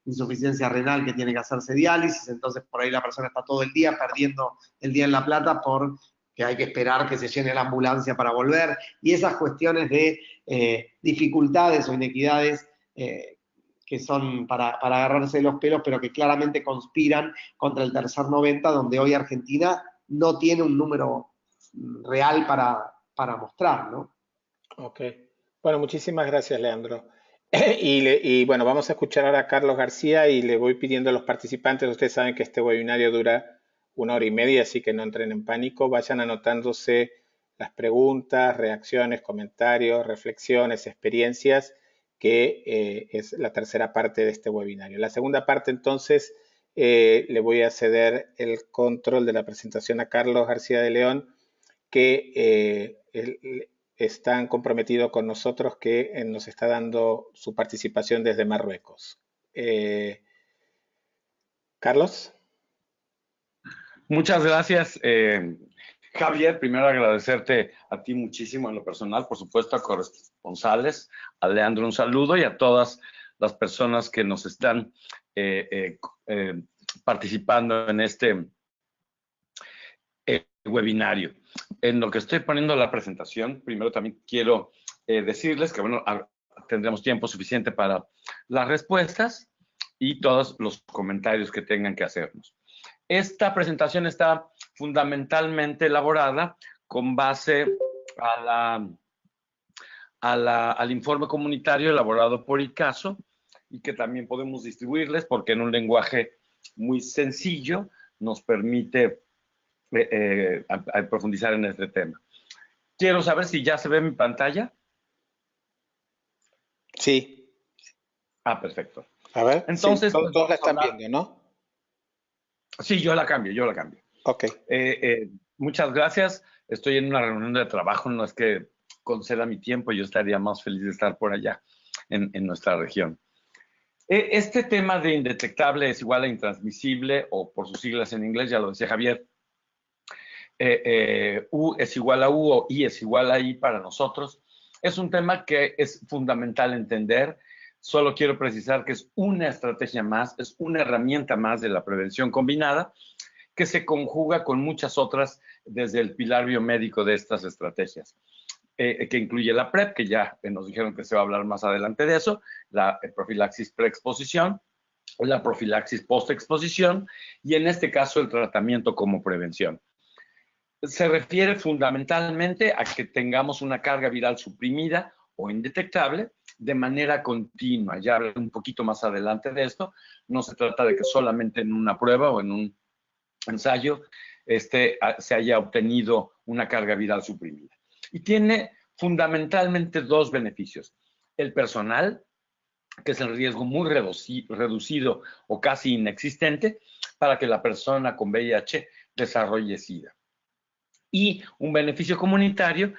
insuficiencia renal, que tiene que hacerse diálisis, entonces por ahí la persona está todo el día perdiendo el día en La Plata porque hay que esperar que se llene la ambulancia para volver, y esas cuestiones de dificultades o inequidades que son para agarrarse de los pelos, pero que claramente conspiran contra el tercer 90, donde hoy Argentina no tiene un número real para mostrar, ¿no? Ok. Bueno, muchísimas gracias, Leandro. Y bueno, vamos a escuchar ahora a Carlos García, y le voy pidiendo a los participantes, ustedes saben que este webinario dura 1 hora y media, así que no entren en pánico, vayan anotándose las preguntas, reacciones, comentarios, reflexiones, experiencias, que es la tercera parte de este webinario. La segunda parte, entonces, le voy a ceder el control de la presentación a Carlos García de León, que es tan comprometido con nosotros que nos está dando su participación desde Marruecos. Carlos. Muchas gracias, Javier. Primero agradecerte a ti muchísimo en lo personal, por supuesto a corresponsales, a Leandro un saludo, y a todas las personas que nos están participando en este webinario. En lo que estoy poniendo la presentación, primero también quiero decirles que, bueno, tendremos tiempo suficiente para las respuestas y todos los comentarios que tengan que hacernos. Esta presentación está fundamentalmente elaborada con base al informe comunitario elaborado por ICASO, y que también podemos distribuirles porque en un lenguaje muy sencillo nos permite a profundizar en este tema. Quiero saber si ya se ve mi pantalla. Sí. Ah, perfecto. A ver, entonces, sí, todos la están viendo, ¿no? Sí, yo la cambio, yo la cambio. Ok. Muchas gracias. Estoy en una reunión de trabajo, no es que conceda mi tiempo, yo estaría más feliz de estar por allá, en nuestra región. Este tema de indetectable es igual a intransmisible, o por sus siglas en inglés, ya lo decía Javier, U es igual a U o I es igual a I para nosotros. Es un tema que es fundamental entender. Solo quiero precisar que es una estrategia más, es una herramienta más de la prevención combinada que se conjuga con muchas otras desde el pilar biomédico de estas estrategias, que incluye la PrEP, que ya nos dijeron que se va a hablar más adelante de eso, la profilaxis preexposición, la profilaxis postexposición y en este caso el tratamiento como prevención. Se refiere fundamentalmente a que tengamos una carga viral suprimida o indetectable de manera continua. Ya hablaré un poquito más adelante de esto. No se trata de que solamente en una prueba o en un ensayo se haya obtenido una carga viral suprimida. Y tiene fundamentalmente dos beneficios. El personal, que es el riesgo muy reducido o casi inexistente para que la persona con VIH desarrolle SIDA. Y un beneficio comunitario,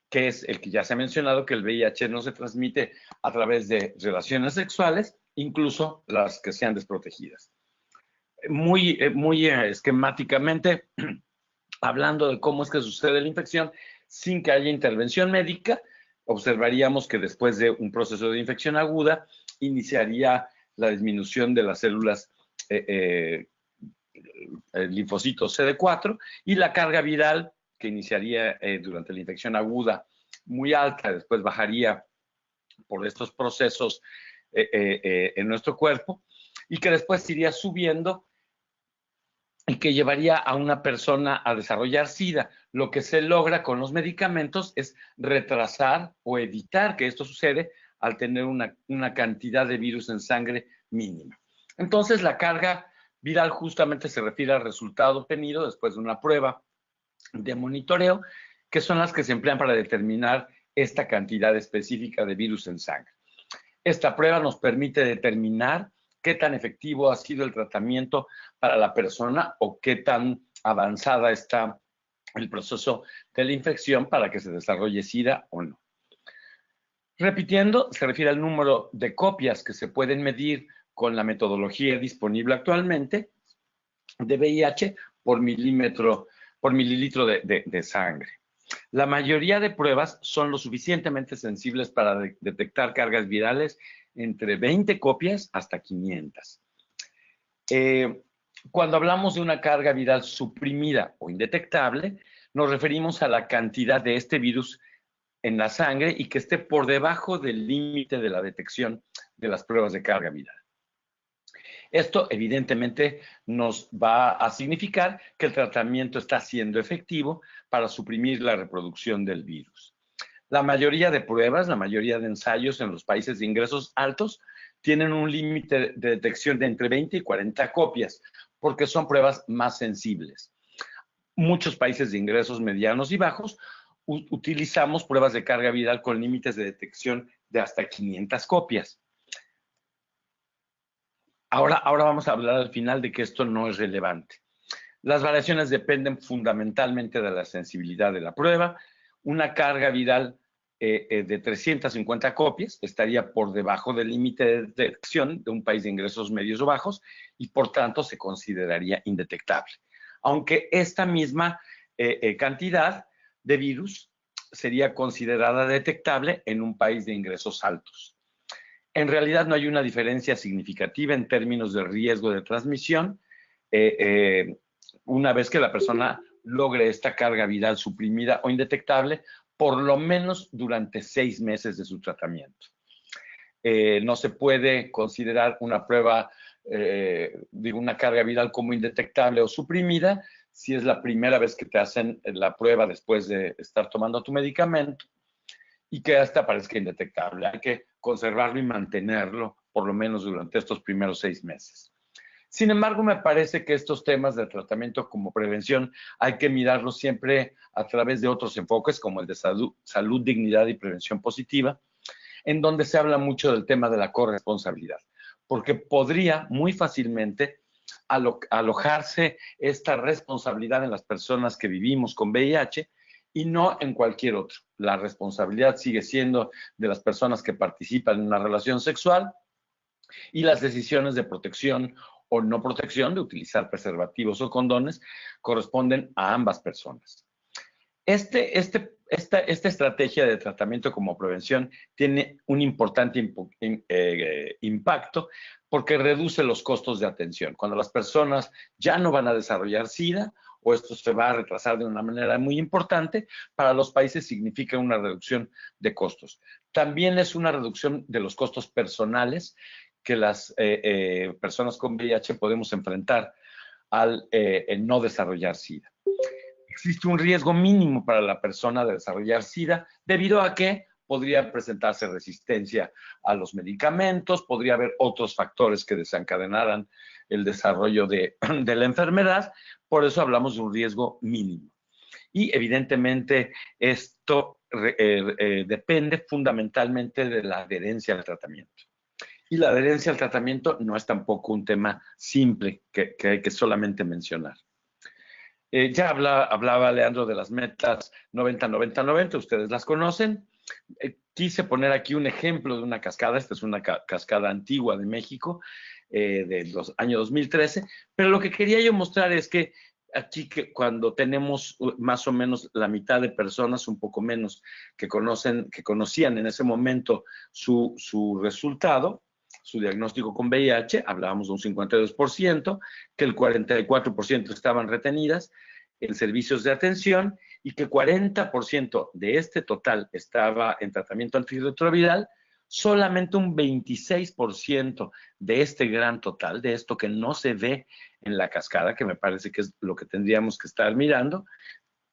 que es el que ya se ha mencionado, que el VIH no se transmite a través de relaciones sexuales, incluso las que sean desprotegidas. Muy esquemáticamente, hablando de cómo es que sucede la infección, sin que haya intervención médica, observaríamos que después de un proceso de infección aguda, iniciaría la disminución de las células linfocitos CD4 y la carga viral que iniciaría durante la infección aguda muy alta, después bajaría por estos procesos en nuestro cuerpo y que después iría subiendo y que llevaría a una persona a desarrollar SIDA. Lo que se logra con los medicamentos es retrasar o evitar que esto sucede al tener una cantidad de virus en sangre mínima. Entonces, la carga viral justamente se refiere al resultado obtenido después de una prueba de monitoreo, que son las que se emplean para determinar esta cantidad específica de virus en sangre. Esta prueba nos permite determinar qué tan efectivo ha sido el tratamiento para la persona o qué tan avanzada está el proceso de la infección para que se desarrolle SIDA o no. Repitiendo, se refiere al número de copias que se pueden medir con la metodología disponible actualmente de VIH por mililitro de sangre. La mayoría de pruebas son lo suficientemente sensibles para detectar cargas virales entre 20 copias hasta 500. Cuando hablamos de una carga viral suprimida o indetectable, nos referimos a la cantidad de este virus en la sangre y que esté por debajo del límite de la detección de las pruebas de carga viral. Esto evidentemente nos va a significar que el tratamiento está siendo efectivo para suprimir la reproducción del virus. La mayoría de pruebas, la mayoría de ensayos en los países de ingresos altos tienen un límite de detección de entre 20 y 40 copias, porque son pruebas más sensibles. Muchos países de ingresos medianos y bajos utilizamos pruebas de carga viral con límites de detección de hasta 500 copias. Ahora vamos a hablar al final de que esto no es relevante. Las variaciones dependen fundamentalmente de la sensibilidad de la prueba. Una carga viral de 350 copias estaría por debajo del límite de detección de un país de ingresos medios o bajos y por tanto se consideraría indetectable. Aunque esta misma cantidad de virus sería considerada detectable en un país de ingresos altos. En realidad no hay una diferencia significativa en términos de riesgo de transmisión una vez que la persona logre esta carga viral suprimida o indetectable, por lo menos durante 6 meses de su tratamiento. No se puede considerar una prueba de una carga viral como indetectable o suprimida si es la primera vez que te hacen la prueba después de estar tomando tu medicamento y que hasta parezca indetectable. Hay que conservarlo y mantenerlo por lo menos durante estos primeros 6 meses. Sin embargo, me parece que estos temas de tratamiento como prevención hay que mirarlos siempre a través de otros enfoques como el de salud, dignidad y prevención positiva, en donde se habla mucho del tema de la corresponsabilidad, porque podría muy fácilmente alojarse esta responsabilidad en las personas que vivimos con VIH y no en cualquier otro. La responsabilidad sigue siendo de las personas que participan en una relación sexual y las decisiones de protección o no protección, de utilizar preservativos o condones, corresponden a ambas personas. Esta estrategia de tratamiento como prevención tiene un importante impacto porque reduce los costos de atención. Cuando las personas ya no van a desarrollar SIDA o esto se va a retrasar de una manera muy importante, para los países significa una reducción de costos. También es una reducción de los costos personales que las personas con VIH podemos enfrentar al no desarrollar SIDA. Existe un riesgo mínimo para la persona de desarrollar SIDA debido a que podría presentarse resistencia a los medicamentos, podría haber otros factores que desencadenaran el desarrollo de la enfermedad, por eso hablamos de un riesgo mínimo. Y evidentemente esto depende fundamentalmente de la adherencia al tratamiento. Y la adherencia al tratamiento no es tampoco un tema simple que hay que solamente mencionar. Ya hablaba Leandro de las metas 90-90-90, ustedes las conocen. Quise poner aquí un ejemplo de una cascada, esta es una cascada antigua de México, de los años 2013, pero lo que quería yo mostrar es que aquí cuando tenemos más o menos la mitad de personas, un poco menos, que conocían en ese momento su resultado, su diagnóstico con VIH, hablábamos de un 52%, que el 44% estaban retenidas en servicios de atención y que 40% de este total estaba en tratamiento antirretroviral, solamente un 26% de este gran total, de esto que no se ve en la cascada, que me parece que es lo que tendríamos que estar mirando,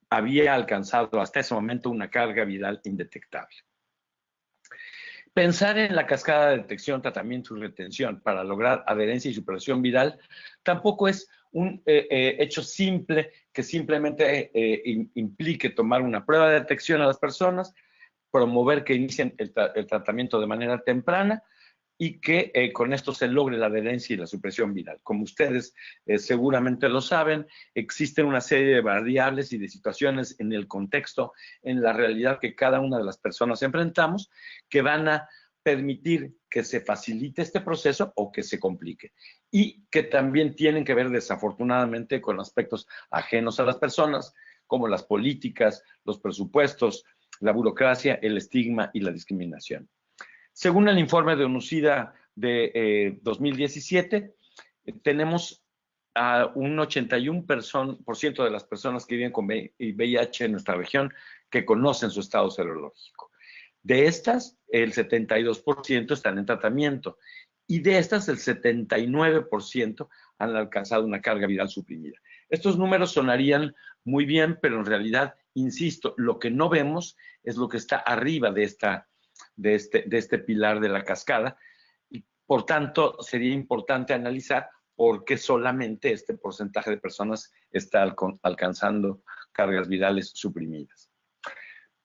había alcanzado hasta ese momento una carga viral indetectable. Pensar en la cascada de detección, tratamiento y retención para lograr adherencia y superación viral tampoco es un hecho simple que simplemente implique tomar una prueba de detección a las personas, promover que inicien el tratamiento de manera temprana y que con esto se logre la adherencia y la supresión viral. Como ustedes seguramente lo saben, existen una serie de variables y de situaciones en el contexto, en la realidad que cada una de las personas enfrentamos, que van a permitir que se facilite este proceso o que se complique. Y que también tienen que ver desafortunadamente con aspectos ajenos a las personas, como las políticas, los presupuestos, la burocracia, el estigma y la discriminación. Según el informe de ONUSIDA de 2017, tenemos a un 81% de las personas que viven con VIH en nuestra región que conocen su estado serológico. De estas, el 72% están en tratamiento y de estas, el 79% han alcanzado una carga viral suprimida. Estos números sonarían muy bien, pero en realidad, insisto, lo que no vemos es lo que está arriba de este pilar de la cascada. Y, por tanto, sería importante analizar por qué solamente este porcentaje de personas está alcanzando cargas virales suprimidas.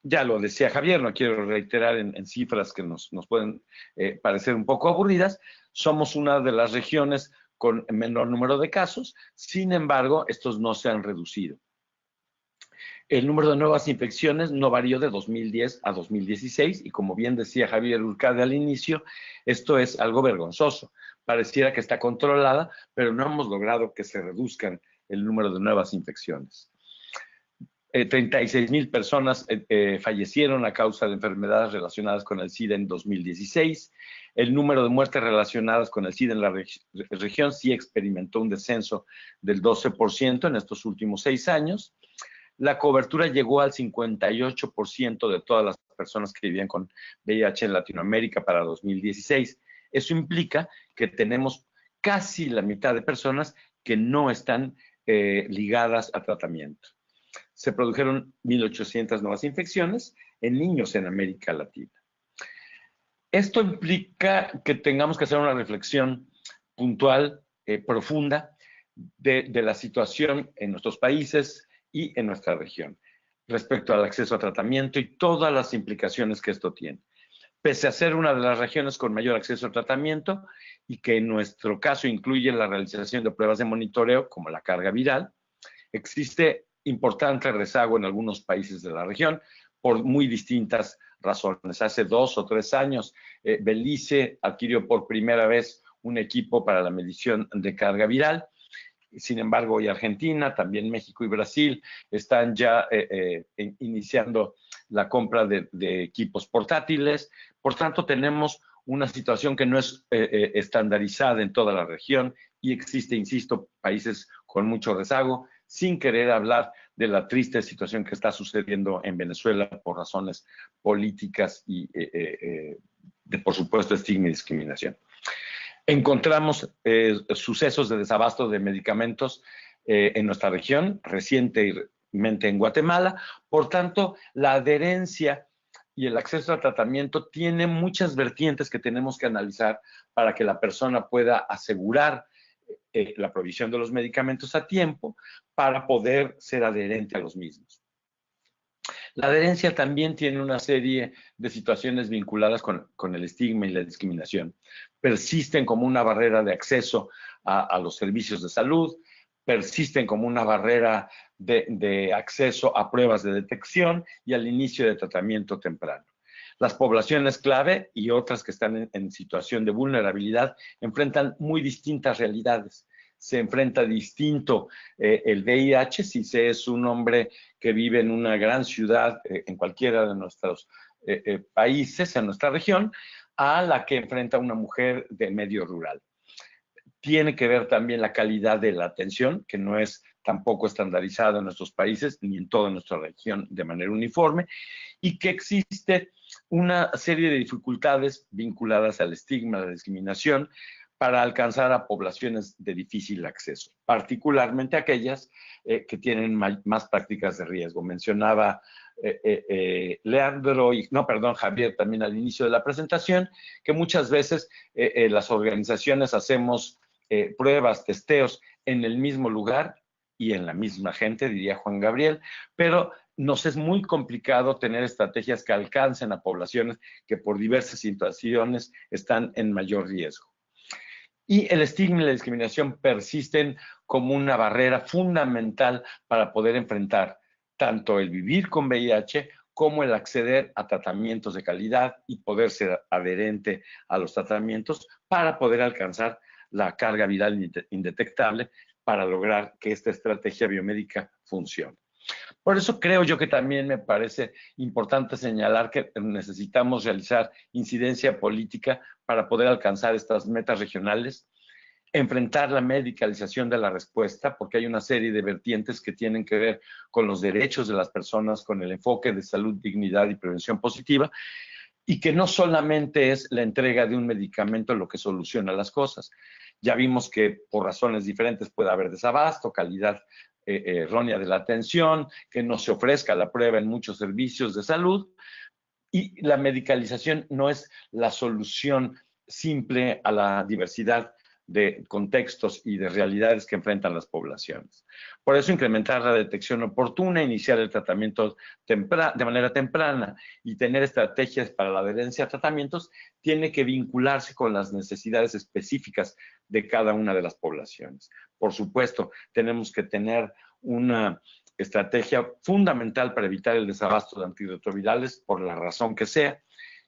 Ya lo decía Javier, no quiero reiterar en cifras que nos pueden parecer un poco aburridas. Somos una de las regiones con menor número de casos, sin embargo, estos no se han reducido. El número de nuevas infecciones no varió de 2010 a 2016 y como bien decía Javier Urcade al inicio, esto es algo vergonzoso. Pareciera que está controlada, pero no hemos logrado que se reduzcan el número de nuevas infecciones. 36,000 personas fallecieron a causa de enfermedades relacionadas con el SIDA en 2016. El número de muertes relacionadas con el SIDA en la región sí experimentó un descenso del 12% en estos últimos 6 años. La cobertura llegó al 58% de todas las personas que vivían con VIH en Latinoamérica para 2016. Eso implica que tenemos casi la mitad de personas que no están ligadas a tratamiento. Se produjeron 1,800 nuevas infecciones en niños en América Latina. Esto implica que tengamos que hacer una reflexión puntual, profunda, de la situación en nuestros países y en nuestra región, respecto al acceso a tratamiento y todas las implicaciones que esto tiene. pese a ser una de las regiones con mayor acceso al tratamiento y que en nuestro caso incluye la realización de pruebas de monitoreo como la carga viral, existe importante rezago en algunos países de la región por muy distintas razones. Hace 2 o 3 años, Belice adquirió por primera vez un equipo para la medición de carga viral. Sin embargo, hoy Argentina, también México y Brasil están ya iniciando la compra de equipos portátiles. Por tanto, tenemos una situación que no es estandarizada en toda la región y existe, insisto, países con mucho rezago, sin querer hablar de la triste situación que está sucediendo en Venezuela por razones políticas y, por supuesto, estigma y discriminación. Encontramos sucesos de desabasto de medicamentos en nuestra región, recientemente en Guatemala. Por tanto, la adherencia y el acceso al tratamiento tiene muchas vertientes que tenemos que analizar para que la persona pueda asegurar la provisión de los medicamentos a tiempo para poder ser adherente a los mismos. La adherencia también tiene una serie de situaciones vinculadas con el estigma y la discriminación. Persisten como una barrera de acceso a los servicios de salud, persisten como una barrera de acceso a pruebas de detección y al inicio de tratamiento temprano. Las poblaciones clave y otras que están en situación de vulnerabilidad enfrentan muy distintas realidades. Se enfrenta distinto el VIH si se es un hombre que vive en una gran ciudad, en cualquiera de nuestros países, en nuestra región, a la que enfrenta una mujer de medio rural. Tiene que ver también la calidad de la atención, que no es tampoco estandarizada en nuestros países ni en toda nuestra región de manera uniforme, y que existe una serie de dificultades vinculadas al estigma, a la discriminación, para alcanzar a poblaciones de difícil acceso, particularmente aquellas que tienen más prácticas de riesgo. Mencionaba Javier también al inicio de la presentación, que muchas veces las organizaciones hacemos pruebas, testeos en el mismo lugar y en la misma gente, diría Juan Gabriel, pero nos es muy complicado tener estrategias que alcancen a poblaciones que por diversas situaciones están en mayor riesgo. Y el estigma y la discriminación persisten como una barrera fundamental para poder enfrentar tanto el vivir con VIH como el acceder a tratamientos de calidad y poder ser adherente a los tratamientos para poder alcanzar la carga viral indetectable para lograr que esta estrategia biomédica funcione. Por eso creo yo que también me parece importante señalar que necesitamos realizar incidencia política para poder alcanzar estas metas regionales, enfrentar la medicalización de la respuesta, porque hay una serie de vertientes que tienen que ver con los derechos de las personas, con el enfoque de salud, dignidad y prevención positiva, y que no solamente es la entrega de un medicamento lo que soluciona las cosas. Ya vimos que por razones diferentes puede haber desabasto, calidad errónea de la atención, que no se ofrezca la prueba en muchos servicios de salud, y la medicalización no es la solución simple a la diversidad de contextos y de realidades que enfrentan las poblaciones. Por eso, incrementar la detección oportuna, iniciar el tratamiento de manera temprana y tener estrategias para la adherencia a tratamientos tiene que vincularse con las necesidades específicas de cada una de las poblaciones. Por supuesto, tenemos que tener una estrategia fundamental para evitar el desabasto de antirretrovirales, por la razón que sea,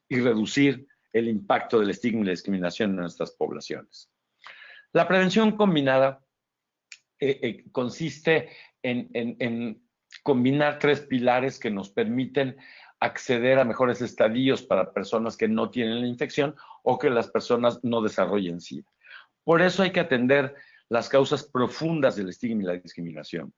y reducir el impacto del estigma y la discriminación en nuestras poblaciones. La prevención combinada consiste en combinar 3 pilares que nos permiten acceder a mejores estadios para personas que no tienen la infección o que las personas no desarrollen SIDA. Por eso hay que atender las causas profundas del estigma y la discriminación.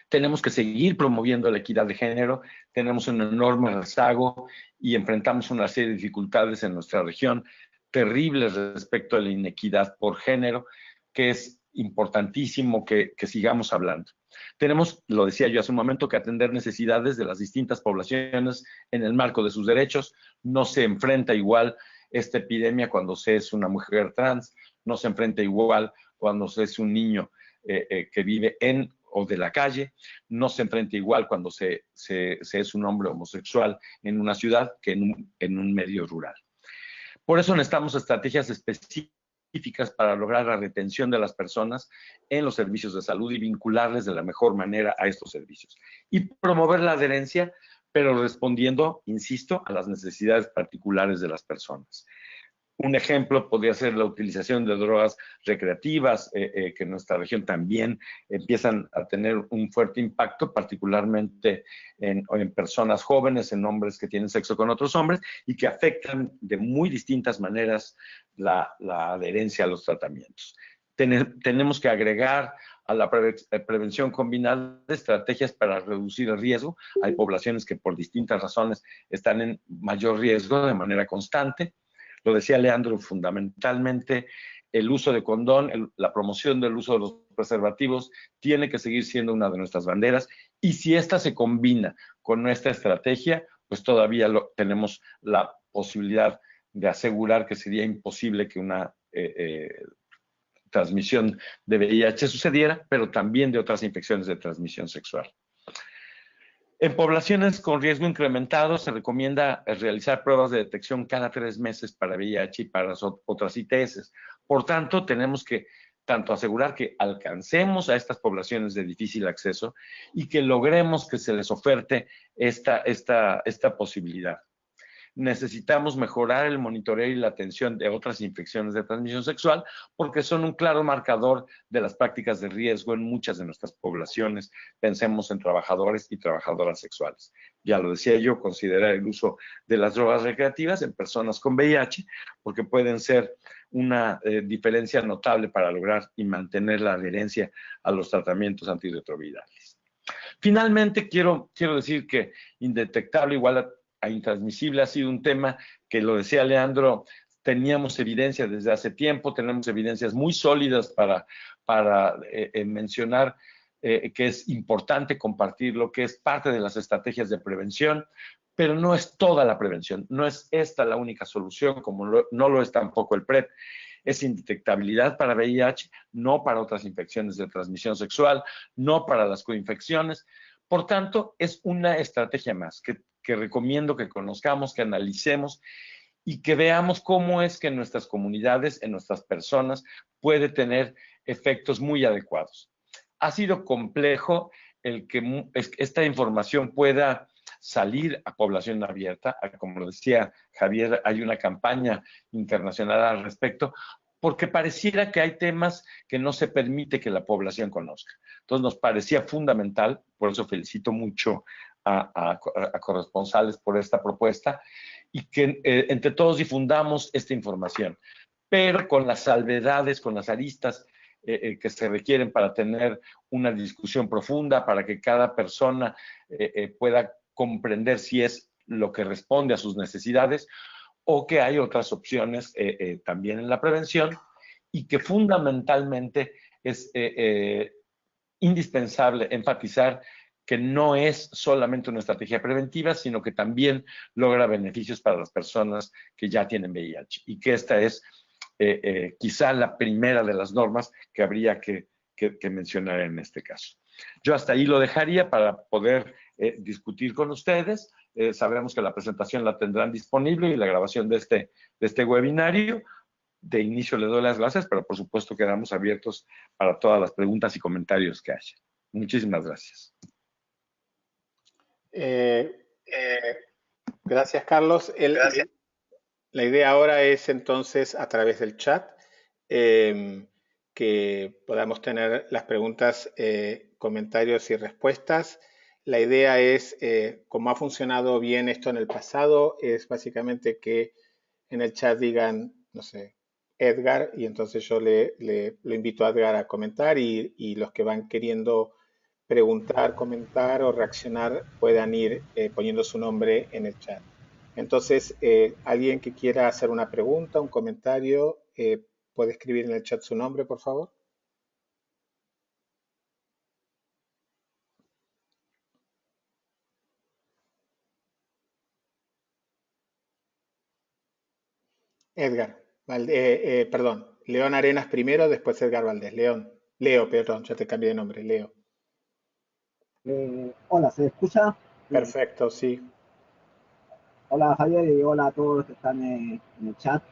Tenemos que seguir promoviendo la equidad de género, tenemos un enorme rezago y enfrentamos una serie de dificultades en nuestra región terribles respecto a la inequidad por género, que es importantísimo que sigamos hablando. Tenemos, lo decía yo hace un momento, que atender necesidades de las distintas poblaciones en el marco de sus derechos. No se enfrenta igual esta epidemia cuando se es una mujer trans, no se enfrenta igual cuando se es un niño que vive en o de la calle, no se enfrenta igual cuando se es un hombre homosexual en una ciudad que en un medio rural. Por eso necesitamos estrategias específicas para lograr la retención de las personas en los servicios de salud y vincularles de la mejor manera a estos servicios. Y promover la adherencia, pero respondiendo, insisto, a las necesidades particulares de las personas. Un ejemplo podría ser la utilización de drogas recreativas, que en nuestra región también empiezan a tener un fuerte impacto, particularmente en personas jóvenes, en hombres que tienen sexo con otros hombres y que afectan de muy distintas maneras la adherencia a los tratamientos. Tenemos que agregar a la prevención combinada de estrategias para reducir el riesgo. Hay poblaciones que por distintas razones están en mayor riesgo de manera constante. Lo decía Leandro, fundamentalmente el uso de condón, la promoción del uso de los preservativos tiene que seguir siendo una de nuestras banderas, y si esta se combina con nuestra estrategia, pues todavía tenemos la posibilidad de asegurar que sería imposible que una transmisión de VIH sucediera, pero también de otras infecciones de transmisión sexual. En poblaciones con riesgo incrementado se recomienda realizar pruebas de detección cada 3 meses para VIH y para otras ITS. Por tanto, tenemos que tanto asegurar que alcancemos a estas poblaciones de difícil acceso y que logremos que se les oferte esta posibilidad. Necesitamos mejorar el monitoreo y la atención de otras infecciones de transmisión sexual, porque son un claro marcador de las prácticas de riesgo en muchas de nuestras poblaciones. Pensemos en trabajadores y trabajadoras sexuales. Ya lo decía yo, considerar el uso de las drogas recreativas en personas con VIH, porque pueden ser una diferencia notable para lograr y mantener la adherencia a los tratamientos antirretrovirales. Finalmente, quiero decir que indetectable igual a intransmisible ha sido un tema que, lo decía Leandro, teníamos evidencia desde hace tiempo, tenemos evidencias muy sólidas para mencionar que es importante compartir lo que es parte de las estrategias de prevención, pero no es toda la prevención, no es esta la única solución, como no lo es tampoco el PrEP. Es indetectabilidad para VIH, no para otras infecciones de transmisión sexual, no para las coinfecciones. Por tanto, es una estrategia más que recomiendo que conozcamos, que analicemos y que veamos cómo es que en nuestras comunidades, en nuestras personas, puede tener efectos muy adecuados. Ha sido complejo el que esta información pueda salir a población abierta. Como lo decía Javier, hay una campaña internacional al respecto, porque pareciera que hay temas que no se permite que la población conozca. Entonces nos parecía fundamental, por eso felicito mucho a corresponsales por esta propuesta, y que entre todos difundamos esta información, pero con las salvedades, con las aristas que se requieren para tener una discusión profunda, para que cada persona pueda comprender si es lo que responde a sus necesidades o que hay otras opciones también en la prevención, y que fundamentalmente es indispensable enfatizar que no es solamente una estrategia preventiva, sino que también logra beneficios para las personas que ya tienen VIH, y que esta es quizá la primera de las normas que habría que mencionar en este caso. Yo hasta ahí lo dejaría para poder discutir con ustedes. Sabemos que la presentación la tendrán disponible y la grabación de este webinario. De inicio les doy las gracias, pero por supuesto quedamos abiertos para todas las preguntas y comentarios que haya. Muchísimas gracias. Gracias, Carlos. Gracias. La idea ahora es entonces, a través del chat, que podamos tener las preguntas, comentarios y respuestas. La idea es, como ha funcionado bien esto en el pasado, es básicamente que en el chat digan, no sé, Edgar, y entonces yo lo invito a Edgar a comentar, y los que van queriendo preguntar, comentar o reaccionar puedan ir poniendo su nombre en el chat. Entonces, alguien que quiera hacer una pregunta, un comentario, puede escribir en el chat su nombre, por favor. Edgar, perdón, León Arenas primero, después Edgar Valdés. Leo, perdón, ya te cambié de nombre, Leo. Hola, ¿se escucha? Perfecto, sí. Hola Javier y hola a todos los que están en el chat.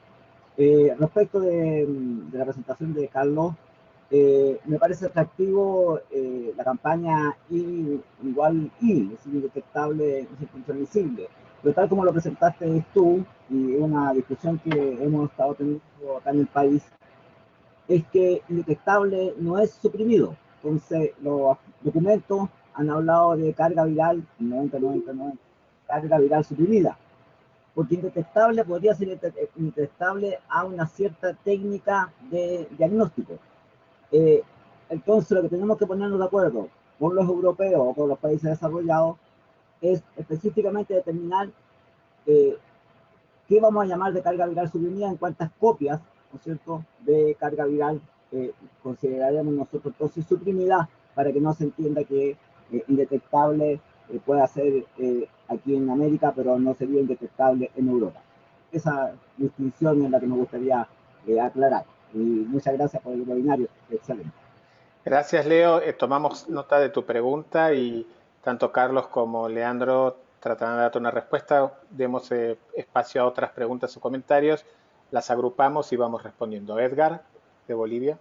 Respecto de la presentación de Carlos, me parece atractivo la campaña igual I, es indetectable, es intransmisible. Pero tal como lo presentaste tú, y una discusión que hemos estado teniendo acá en el país, es que indetectable no es suprimido. Entonces, los documentos han hablado de carga viral, 90, carga viral suprimida, porque indetectable podría ser indetectable a una cierta técnica de diagnóstico. Eh, entonces, lo que tenemos que ponernos de acuerdo con los europeos o con los países desarrollados es específicamente determinar eh, qué vamos a llamar de carga viral suprimida, en cuántas copias, ¿no es cierto?, de carga viral consideraremos nosotros entonces suprimida, para que no se entienda que indetectable pueda ser aquí en América, pero no sería indetectable en Europa. Esa distinción es la que me gustaría aclarar. Y muchas gracias por el webinario, excelente. Gracias, Leo. Tomamos nota de tu pregunta y tanto Carlos como Leandro tratarán de darte una respuesta. Demos espacio a otras preguntas o comentarios. Las agrupamos y vamos respondiendo. Edgar, de Bolivia.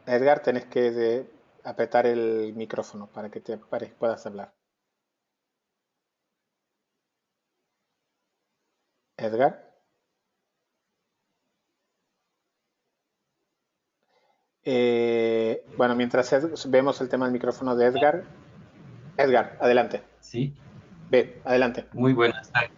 Edgar, tenés que apretar el micrófono para que puedas hablar. Edgar. Bueno, mientras vemos el tema del micrófono de Edgar. Edgar, adelante. Sí. Ve, adelante. Muy buenas tardes.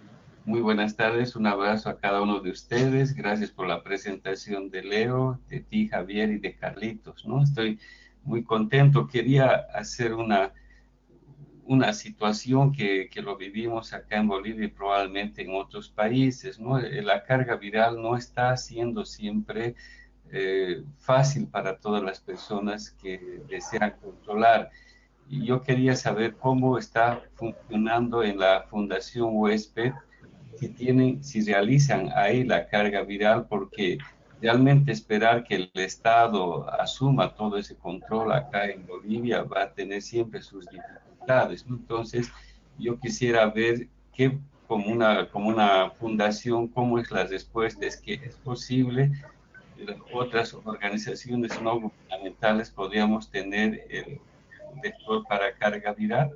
Muy buenas tardes. Un abrazo a cada uno de ustedes. Gracias por la presentación de Leo, de ti, Javier, y de Carlitos, ¿no? Estoy muy contento. Quería hacer una situación que lo vivimos acá en Bolivia y probablemente en otros países, ¿no? La carga viral no está siendo siempre fácil para todas las personas que desean controlar. Y yo quería saber cómo está funcionando en la Fundación Huésped, si realizan ahí la carga viral, porque realmente esperar que el Estado asuma todo ese control acá en Bolivia va a tener siempre sus dificultades, ¿no? Entonces, yo quisiera ver qué, como una fundación, cómo es la respuesta, es que es posible otras organizaciones no gubernamentales podríamos tener el lector para carga viral.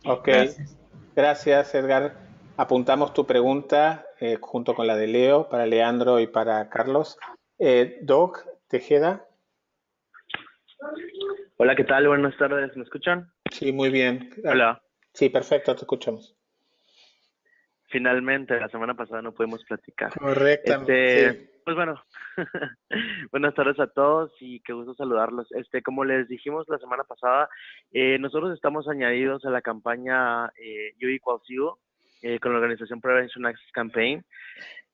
Ok, Gracias. gracias Edgar. Apuntamos tu pregunta junto con la de Leo para Leandro y para Carlos. Doc Tejeda. Hola, ¿qué tal? Buenas tardes, ¿me escuchan? Sí, muy bien. Hola. Sí, perfecto, te escuchamos. Finalmente, la semana pasada no pudimos platicar. Correctamente. Sí. Pues bueno, buenas tardes a todos y qué gusto saludarlos. Como les dijimos la semana pasada, nosotros estamos añadidos a la campaña Yo Equals You con la organización Prevention Access Campaign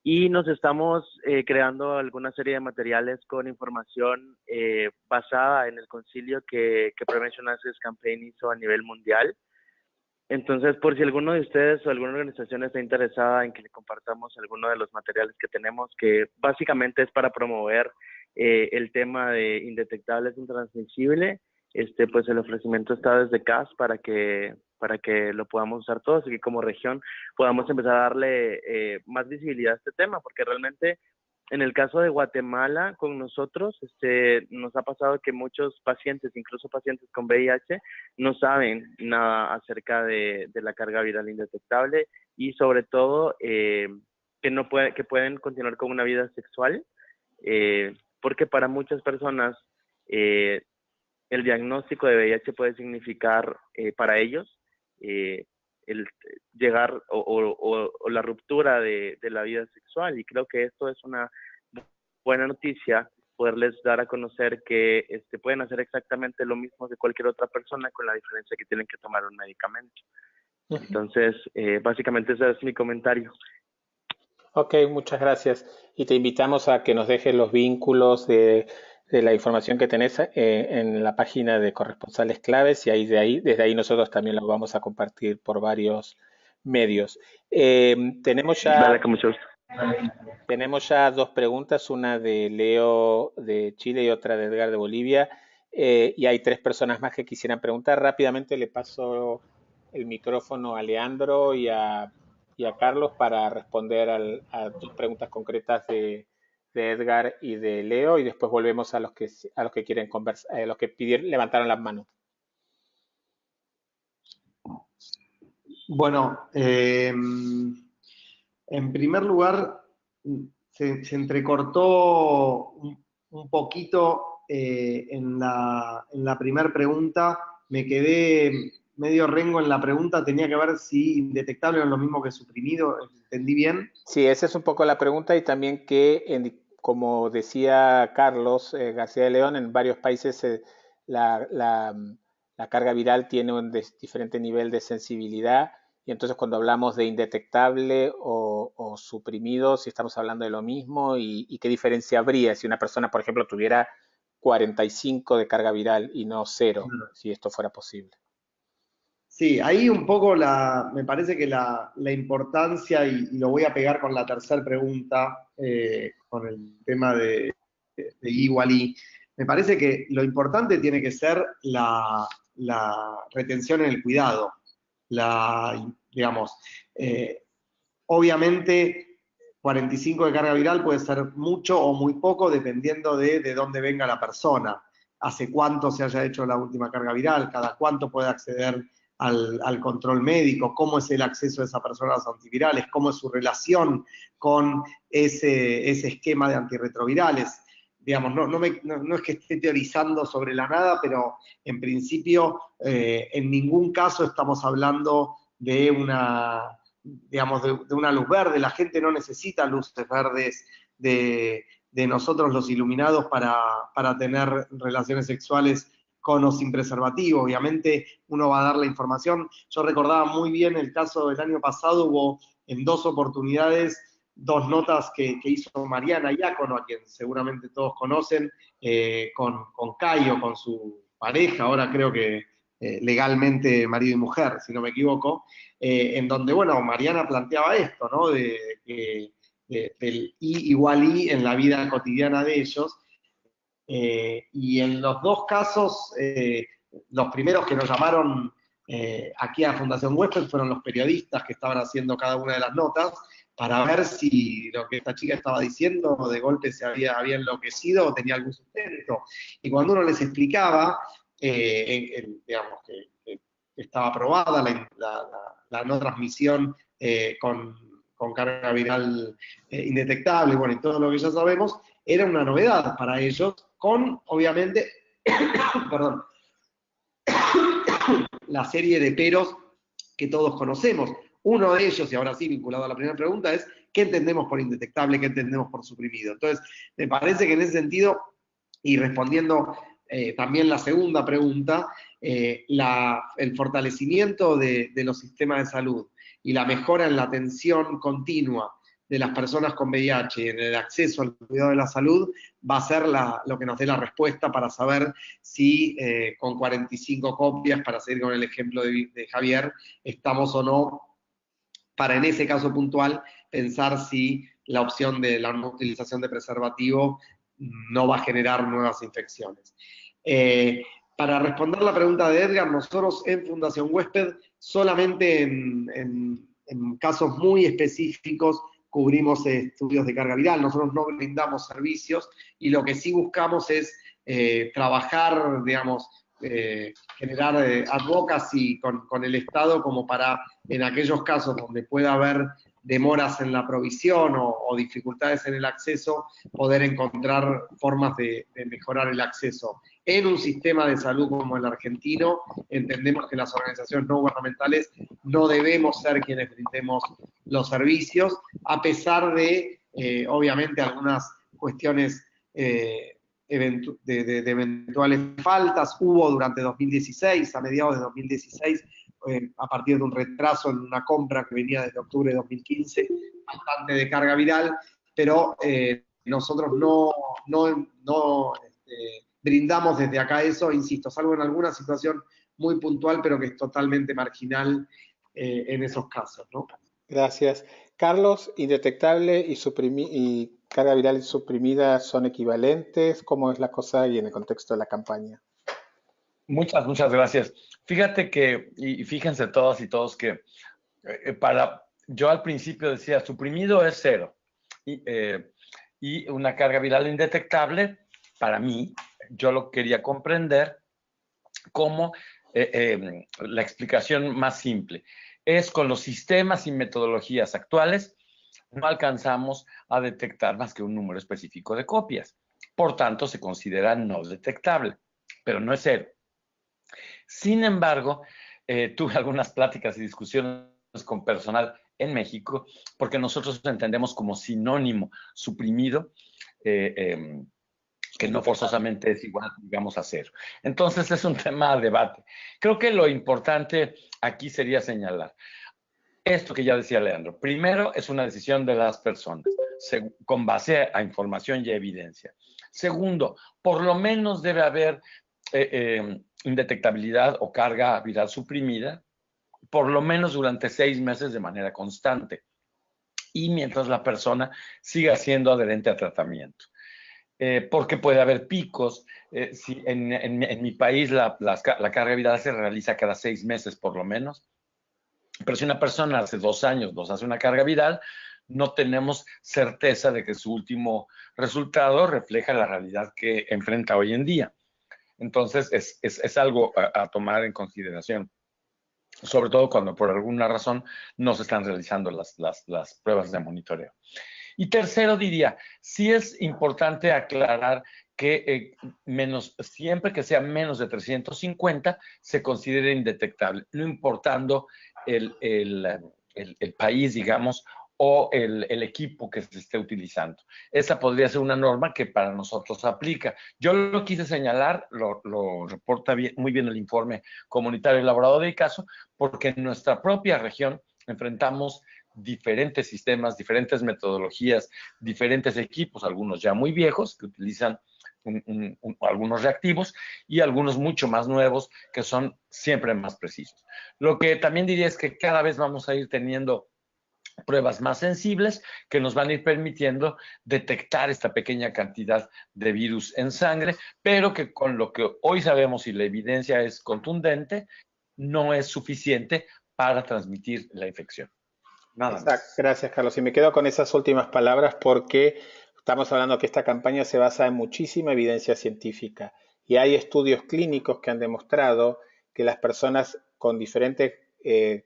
y nos estamos creando alguna serie de materiales con información basada en el concilio que Prevention Access Campaign hizo a nivel mundial. Entonces, por si alguno de ustedes o alguna organización está interesada en que le compartamos alguno de los materiales que tenemos, que básicamente es para promover el tema de indetectables intransmisible, pues el ofrecimiento está desde CAS para que lo podamos usar todos y que como región podamos empezar a darle más visibilidad a este tema, porque realmente en el caso de Guatemala, con nosotros, nos ha pasado que muchos pacientes, incluso pacientes con VIH, no saben nada acerca de la carga viral indetectable y sobre todo que pueden continuar con una vida sexual, porque para muchas personas el diagnóstico de VIH puede significar para ellos el llegar o la ruptura de la vida sexual, y creo que esto es una buena noticia, poderles dar a conocer que pueden hacer exactamente lo mismo que cualquier otra persona, con la diferencia que tienen que tomar un medicamento. Entonces, básicamente ese es mi comentario. Ok, muchas gracias. Y te invitamos a que nos dejes los vínculos de la información que tenés en la página de Corresponsales Claves, y desde ahí nosotros también lo vamos a compartir por varios medios. Tenemos ya... Dale, con mucho gusto. Tenemos ya dos preguntas, una de Leo de Chile y otra de Edgar de Bolivia. Y hay tres personas más que quisieran preguntar. Rápidamente le paso el micrófono a Leandro y a Carlos para responder a dos preguntas concretas de Edgar y de Leo, y después volvemos a los que quieren conversar, a los que levantaron las manos. Bueno, en primer lugar, se entrecortó un poquito en la primera pregunta. Me quedé medio rengo en la pregunta. Tenía que ver si indetectable era lo mismo que suprimido. ¿Entendí bien? Sí, esa es un poco la pregunta, y también que, como decía Carlos García de León, en varios países la carga viral tiene un diferente nivel de sensibilidad, y entonces cuando hablamos de indetectable o suprimido, si estamos hablando de lo mismo, y qué diferencia habría si una persona, por ejemplo, tuviera 45 de carga viral y no 0, si esto fuera posible. Sí, ahí un poco me parece que la importancia, y lo voy a pegar con la tercera pregunta, con el tema de igual y, me parece que lo importante tiene que ser la retención en el cuidado. Digamos, obviamente 45 de carga viral puede ser mucho o muy poco dependiendo de dónde venga la persona, hace cuánto se haya hecho la última carga viral, cada cuánto puede acceder al control médico, cómo es el acceso de esa persona a los antivirales, cómo es su relación con ese esquema de antirretrovirales. Digamos, no es que esté teorizando sobre la nada, pero en principio en ningún caso estamos hablando de digamos, de una luz verde. La gente no necesita luces verdes de nosotros los iluminados para tener relaciones sexuales con o sin preservativo. Obviamente uno va a dar la información. Yo recordaba muy bien el caso del año pasado, hubo en 2 oportunidades 2 notas que hizo Mariana Iácono, a quien seguramente todos conocen, con Caio, con su pareja, ahora creo que legalmente marido y mujer, si no me equivoco, en donde, bueno, Mariana planteaba esto, ¿no? Del I igual I en la vida cotidiana de ellos. Y en los dos casos, los primeros que nos llamaron aquí a Fundación Huésped fueron los periodistas que estaban haciendo cada una de las notas, para ver si lo que esta chica estaba diciendo de golpe se había enloquecido o tenía algún sustento. Y cuando uno les explicaba, digamos, que estaba aprobada la no transmisión con carga viral indetectable, bueno, y todo lo que ya sabemos, era una novedad para ellos, con, obviamente, perdón, la serie de peros que todos conocemos. Uno de ellos, y ahora sí vinculado a la primera pregunta, es ¿qué entendemos por indetectable, qué entendemos por suprimido? Entonces, me parece que en ese sentido, y respondiendo también la segunda pregunta, el fortalecimiento de los sistemas de salud y la mejora en la atención continua de las personas con VIH y en el acceso al cuidado de la salud va a ser lo que nos dé la respuesta para saber si con 45 copias, para seguir con el ejemplo de Javier, estamos o no, para en ese caso puntual, pensar si la opción de la no utilización de preservativo no va a generar nuevas infecciones. Para responder la pregunta de Edgar, nosotros en Fundación Huésped solamente en casos muy específicos cubrimos estudios de carga viral. Nosotros no brindamos servicios, y lo que sí buscamos es trabajar, digamos, generar advocacy con el Estado, como para, en aquellos casos donde pueda haber demoras en la provisión o dificultades en el acceso, poder encontrar formas de mejorar el acceso. En un sistema de salud como el argentino, entendemos que las organizaciones no gubernamentales no debemos ser quienes brindemos los servicios, a pesar de, obviamente, algunas cuestiones de eventuales faltas. Hubo durante 2016, a mediados de 2016, a partir de un retraso en una compra que venía desde octubre de 2015, bastante de carga viral, pero nosotros no brindamos desde acá eso, insisto, salvo en alguna situación muy puntual, pero que es totalmente marginal en esos casos, ¿no? Gracias. Carlos, indetectable y carga viral suprimida son equivalentes. ¿Cómo es la cosa y en el contexto de la campaña? Muchas gracias. Fíjate que, y fíjense todas y todos que yo al principio decía, suprimido es 0. Y una carga viral indetectable, para mí, yo lo quería comprender como la explicación más simple. Es con los sistemas y metodologías actuales, no alcanzamos a detectar más que un número específico de copias. Por tanto, se considera no detectable, pero no es 0. Sin embargo, tuve algunas pláticas y discusiones con personal en México, porque nosotros entendemos como sinónimo suprimido, que no forzosamente es igual, digamos, a 0. Entonces es un tema de debate. Creo que lo importante aquí sería señalar esto que ya decía Leandro. Primero, es una decisión de las personas, con base a información y evidencia. Segundo, por lo menos debe haber indetectabilidad o carga viral suprimida, por lo menos durante 6 meses de manera constante, y mientras la persona siga siendo adherente a tratamiento. Porque puede haber picos. Si en mi país la carga viral se realiza cada 6 meses por lo menos, pero si una persona hace 2 años nos hace una carga viral, no tenemos certeza de que su último resultado refleja la realidad que enfrenta hoy en día. Entonces es algo a tomar en consideración, sobre todo cuando por alguna razón no se están realizando las pruebas de monitoreo. Y tercero, diría, sí es importante aclarar que siempre que sea menos de 350, se considera indetectable, no importando el país, digamos, o el equipo que se esté utilizando. Esa podría ser una norma que para nosotros aplica. Yo lo quise señalar, lo reporta muy bien el informe comunitario elaborado del caso, porque en nuestra propia región enfrentamos diferentes sistemas, diferentes metodologías, diferentes equipos, algunos ya muy viejos que utilizan algunos reactivos y algunos mucho más nuevos que son siempre más precisos. Lo que también diría es que cada vez vamos a ir teniendo pruebas más sensibles que nos van a ir permitiendo detectar esta pequeña cantidad de virus en sangre, pero que con lo que hoy sabemos y la evidencia es contundente, no es suficiente para transmitir la infección. Nada más. Gracias, Carlos. Y me quedo con esas últimas palabras porque estamos hablando que esta campaña se basa en muchísima evidencia científica y hay estudios clínicos que han demostrado que las personas con diferentes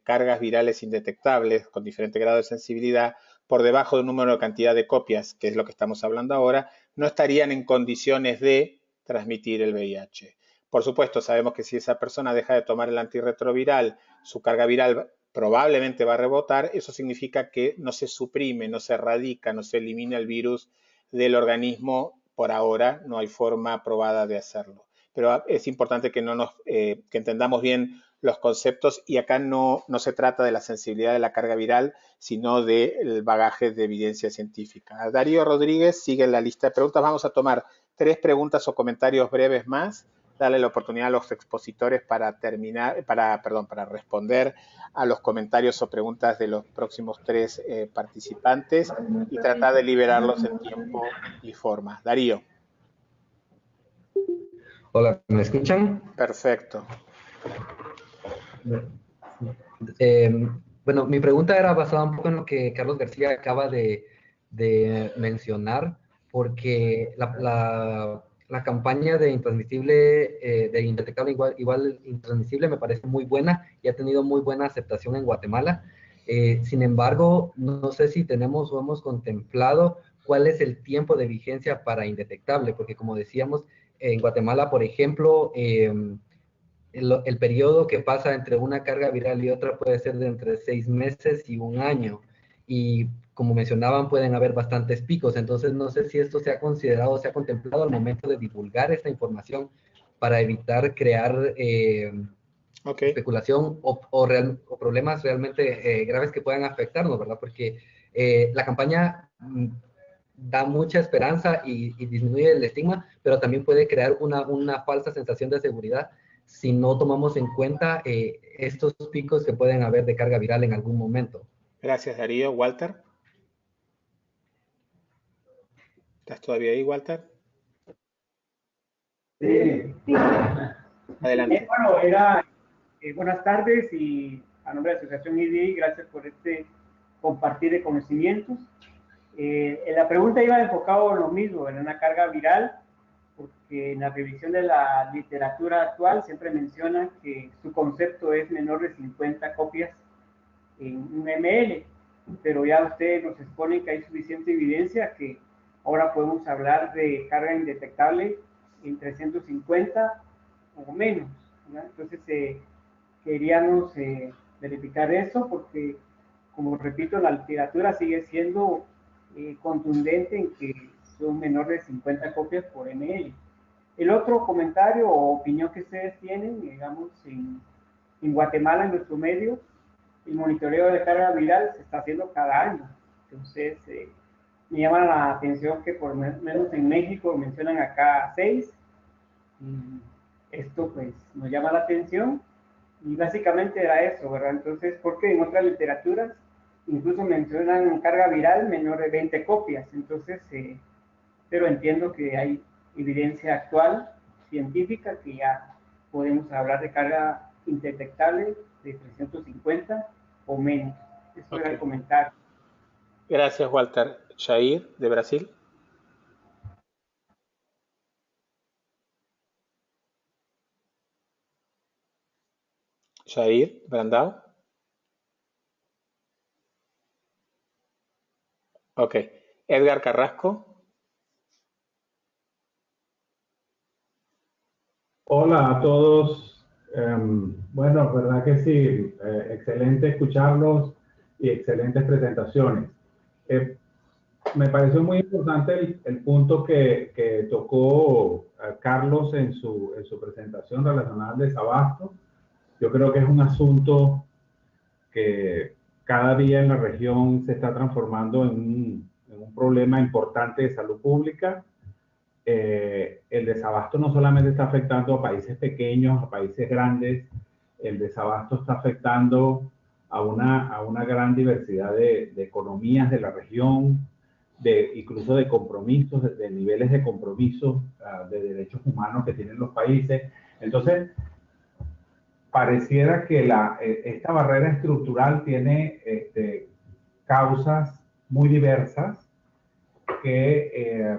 cargas virales indetectables, con diferente grado de sensibilidad, por debajo de un número de cantidad de copias, que es lo que estamos hablando ahora, no estarían en condiciones de transmitir el VIH. Por supuesto, sabemos que si esa persona deja de tomar el antirretroviral, su carga viral probablemente va a rebotar. Eso significa que no se suprime, no se erradica, no se elimina el virus del organismo por ahora, no hay forma probada de hacerlo. Pero es importante que que entendamos bien los conceptos y acá no se trata de la sensibilidad de la carga viral, sino del bagaje de evidencia científica. Darío Rodríguez sigue en la lista de preguntas. Vamos a tomar 3 preguntas o comentarios breves más, darle la oportunidad a los expositores para responder a los comentarios o preguntas de los próximos 3 participantes y tratar de liberarlos en tiempo y forma. Darío. Hola, ¿me escuchan? Perfecto. Bueno, mi pregunta era basada un poco en lo que Carlos García acaba de mencionar, porque la campaña de intransmisible, de indetectable igual intransmisible, me parece muy buena y ha tenido muy buena aceptación en Guatemala. Sin embargo, no sé si tenemos o hemos contemplado cuál es el tiempo de vigencia para indetectable, porque como decíamos, en Guatemala, por ejemplo, el periodo que pasa entre una carga viral y otra puede ser de entre 6 meses y 1 año. Y como mencionaban, pueden haber bastantes picos. Entonces, no sé si esto se ha considerado, se ha contemplado al momento de divulgar esta información para evitar crear especulación o problemas realmente graves que puedan afectarnos, ¿verdad? Porque la campaña da mucha esperanza y disminuye el estigma, pero también puede crear una falsa sensación de seguridad si no tomamos en cuenta estos picos que pueden haber de carga viral en algún momento. Gracias, Darío. Walter. ¿Estás todavía ahí, Walter? Sí. Adelante. Bueno, buenas tardes y a nombre de la Asociación IDI, gracias por este compartir de conocimientos. La pregunta iba enfocado en lo mismo, en una carga viral, porque en la revisión de la literatura actual siempre menciona que su concepto es menor de 50 copias en un ml, pero ya ustedes nos exponen que hay suficiente evidencia que ahora podemos hablar de carga indetectable en 350 o menos, ¿verdad? Entonces queríamos verificar eso porque, como repito, la literatura sigue siendo contundente en que son menores de 50 copias por ml. El otro comentario o opinión que ustedes tienen, digamos, en Guatemala, en nuestro medio, el monitoreo de carga viral se está haciendo cada año. Entonces, me llama la atención que por menos en México mencionan acá 6. Esto pues nos llama la atención y básicamente era eso, ¿verdad? Entonces, porque en otras literaturas incluso mencionan carga viral menor de 20 copias. Entonces, pero entiendo que hay evidencia actual, científica, que ya podemos hablar de carga indetectable de 350 o menos. Eso era el comentario. Gracias, Walter. Jair, de Brasil. Jair Brandao. Ok. Edgar Carrasco. Hola a todos. Bueno, verdad que sí, excelente escucharlos y excelentes presentaciones. Me pareció muy importante el punto que tocó Carlos en su presentación relacionada al desabasto. Yo creo que es un asunto que cada día en la región se está transformando en un problema importante de salud pública. El desabasto no solamente está afectando a países pequeños, a países grandes, el desabasto está afectando a una gran diversidad de economías de la región, incluso de compromisos, de niveles de compromisos de derechos humanos que tienen los países. Entonces, pareciera que esta barrera estructural tiene causas muy diversas que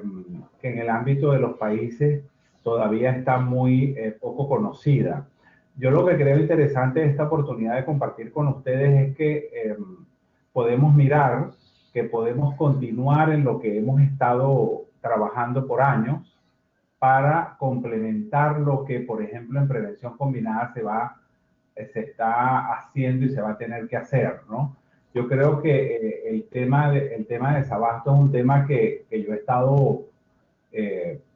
en el ámbito de los países todavía está muy poco conocida. Yo lo que creo interesante de esta oportunidad de compartir con ustedes es que podemos mirar que podemos continuar en lo que hemos estado trabajando por años para complementar lo que, por ejemplo, en prevención combinada se está haciendo y se va a tener que hacer, ¿no? Yo creo que el tema de desabasto es un tema que yo he estado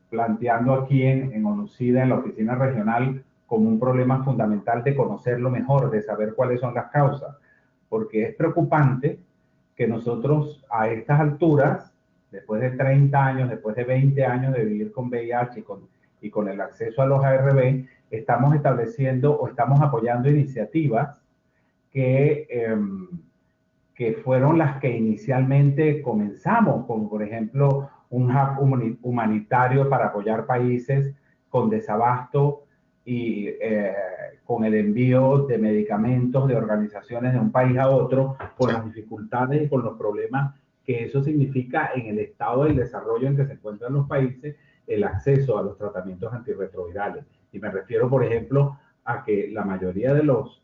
planteando aquí en ONUCIDA, en la oficina regional, como un problema fundamental de conocerlo mejor, de saber cuáles son las causas, porque es preocupante que nosotros a estas alturas, después de 30 años, después de 20 años de vivir con VIH y con el acceso a los ARV, estamos estableciendo o estamos apoyando iniciativas que fueron las que inicialmente comenzamos, como por ejemplo un hub humanitario para apoyar países con desabasto y con el envío de medicamentos de organizaciones de un país a otro, con las dificultades y con los problemas que eso significa en el estado del desarrollo en que se encuentran los países, el acceso a los tratamientos antirretrovirales. Y me refiero, por ejemplo, a que la mayoría de los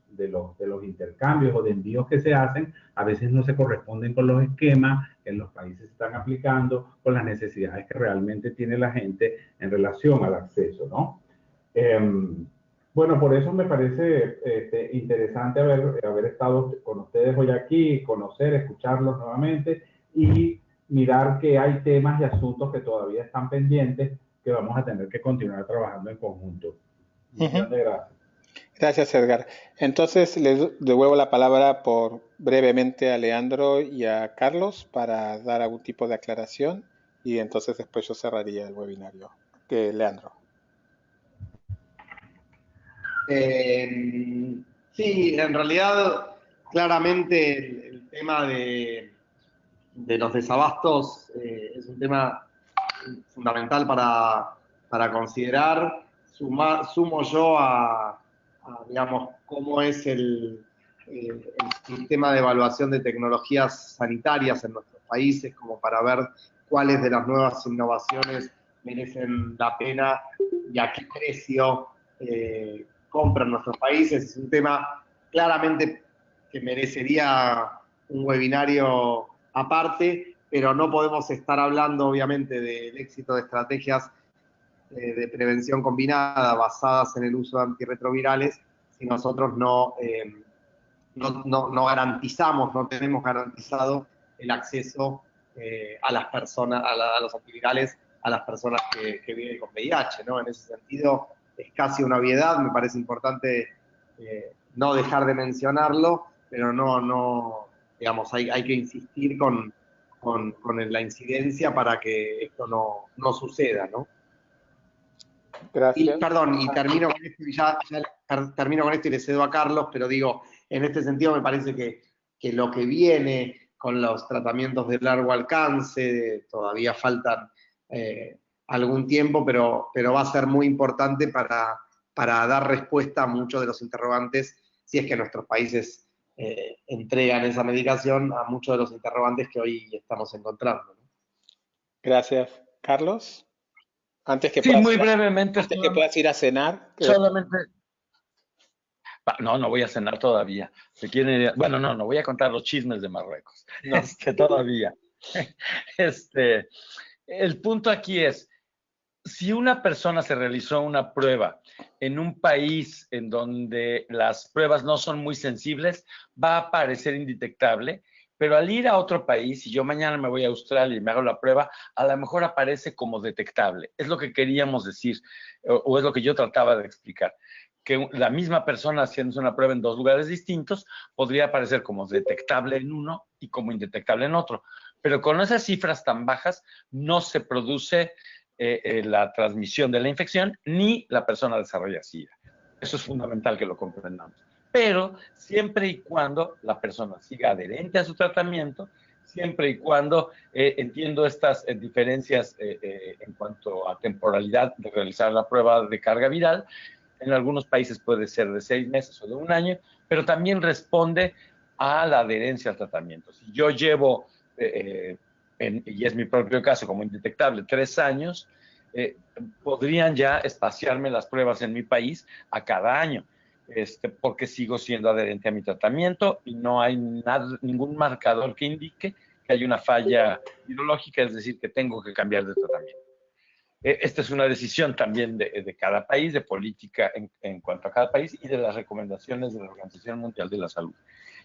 intercambios o de envíos que se hacen a veces no se corresponden con los esquemas que en los países se están aplicando, con las necesidades que realmente tiene la gente en relación al acceso, ¿no? Bueno, por eso me parece interesante haber estado con ustedes hoy aquí, conocer, escucharlos nuevamente y mirar que hay temas y asuntos que todavía están pendientes que vamos a tener que continuar trabajando en conjunto. Muchas gracias. Gracias, Edgar. Entonces, les devuelvo la palabra brevemente a Leandro y a Carlos para dar algún tipo de aclaración y entonces después yo cerraría el webinario. Leandro. Sí, en realidad, claramente tema de los desabastos es un tema fundamental para considerar. Sumo yo digamos, cómo es el sistema de evaluación de tecnologías sanitarias en nuestros países, como para ver cuáles de las nuevas innovaciones merecen la pena y a qué precio compran nuestros países. Es un tema claramente que merecería un webinario aparte, pero no podemos estar hablando, obviamente, del éxito de estrategias de prevención combinada basadas en el uso de antirretrovirales si nosotros no garantizamos, no tenemos garantizado el acceso a las personas, a los antivirales, a las personas que viven con VIH, ¿no? En ese sentido, es casi una obviedad, me parece importante no dejar de mencionarlo, pero digamos, hay que insistir con la incidencia para que esto no suceda, ¿no? Gracias. Y, perdón, y termino con esto y ya termino con esto y le cedo a Carlos, pero digo, en este sentido me parece que lo que viene con los tratamientos de largo alcance, todavía faltan algún tiempo, pero va a ser muy importante para dar respuesta a muchos de los interrogantes, si es que nuestros países entregan esa medicación, a muchos de los interrogantes que hoy estamos encontrando, ¿no? Gracias. Carlos, antes que Sí, puedas muy ir brevemente. antes que puedas ir a cenar. Solamente. No voy a cenar todavía. ¿Se quieren ir? Bueno, no voy a contar los chismes de Marruecos. No. Todavía. El punto aquí es, si una persona se realizó una prueba en un país en donde las pruebas no son muy sensibles, va a parecer indetectable, pero al ir a otro país, si yo mañana me voy a Australia y me hago la prueba, a lo mejor aparece como detectable. Es lo que queríamos decir, o es lo que yo trataba de explicar, que la misma persona haciéndose una prueba en dos lugares distintos podría aparecer como detectable en uno y como indetectable en otro. Pero con esas cifras tan bajas no se produce la transmisión de la infección ni la persona desarrolla SIDA. Eso es fundamental que lo comprendamos. Pero siempre y cuando la persona siga adherente a su tratamiento, siempre y cuando entiendo estas diferencias en cuanto a temporalidad de realizar la prueba de carga viral. En algunos países puede ser de 6 meses o de un año, pero también responde a la adherencia al tratamiento. Si yo llevo y es mi propio caso como indetectable, 3 años, podrían ya espaciarme las pruebas en mi país a cada año, porque sigo siendo adherente a mi tratamiento y no hay ningún marcador que indique que hay una falla virológica, es decir, que tengo que cambiar de tratamiento. Esta es una decisión también de cada país, de política en cuanto a cada país y de las recomendaciones de la Organización Mundial de la Salud.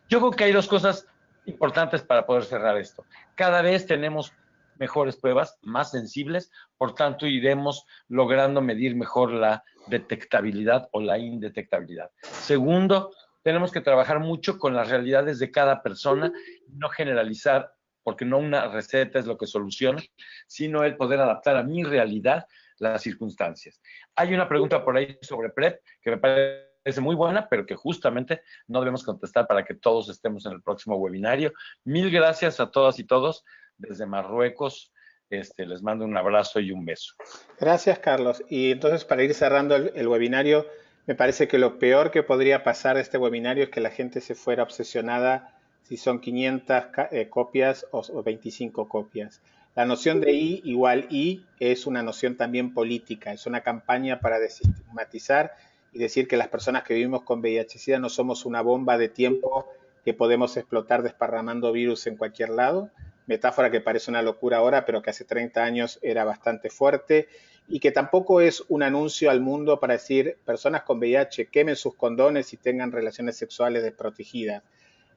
Yo creo que hay dos cosas importantes para poder cerrar esto. Cada vez tenemos mejores pruebas, más sensibles, por tanto iremos logrando medir mejor la detectabilidad o la indetectabilidad. Segundo, tenemos que trabajar mucho con las realidades de cada persona, no generalizar, porque no una receta es lo que soluciona, sino el poder adaptar a mi realidad las circunstancias. Hay una pregunta por ahí sobre PrEP que me parece muy buena, pero que justamente no debemos contestar para que todos estemos en el próximo webinario. Mil gracias a todas y todos desde Marruecos. Les mando un abrazo y un beso. Gracias, Carlos. Y entonces, para ir cerrando el webinario, me parece que lo peor que podría pasar de este webinario es que la gente se fuera obsesionada si son 500 copias o 25 copias. La noción de I igual I es una noción también política, es una campaña para desestigmatizar y decir que las personas que vivimos con VIH-Sida no somos una bomba de tiempo que podemos explotar desparramando virus en cualquier lado, metáfora que parece una locura ahora, pero que hace 30 años era bastante fuerte, y que tampoco es un anuncio al mundo para decir, personas con VIH quemen sus condones y tengan relaciones sexuales desprotegidas.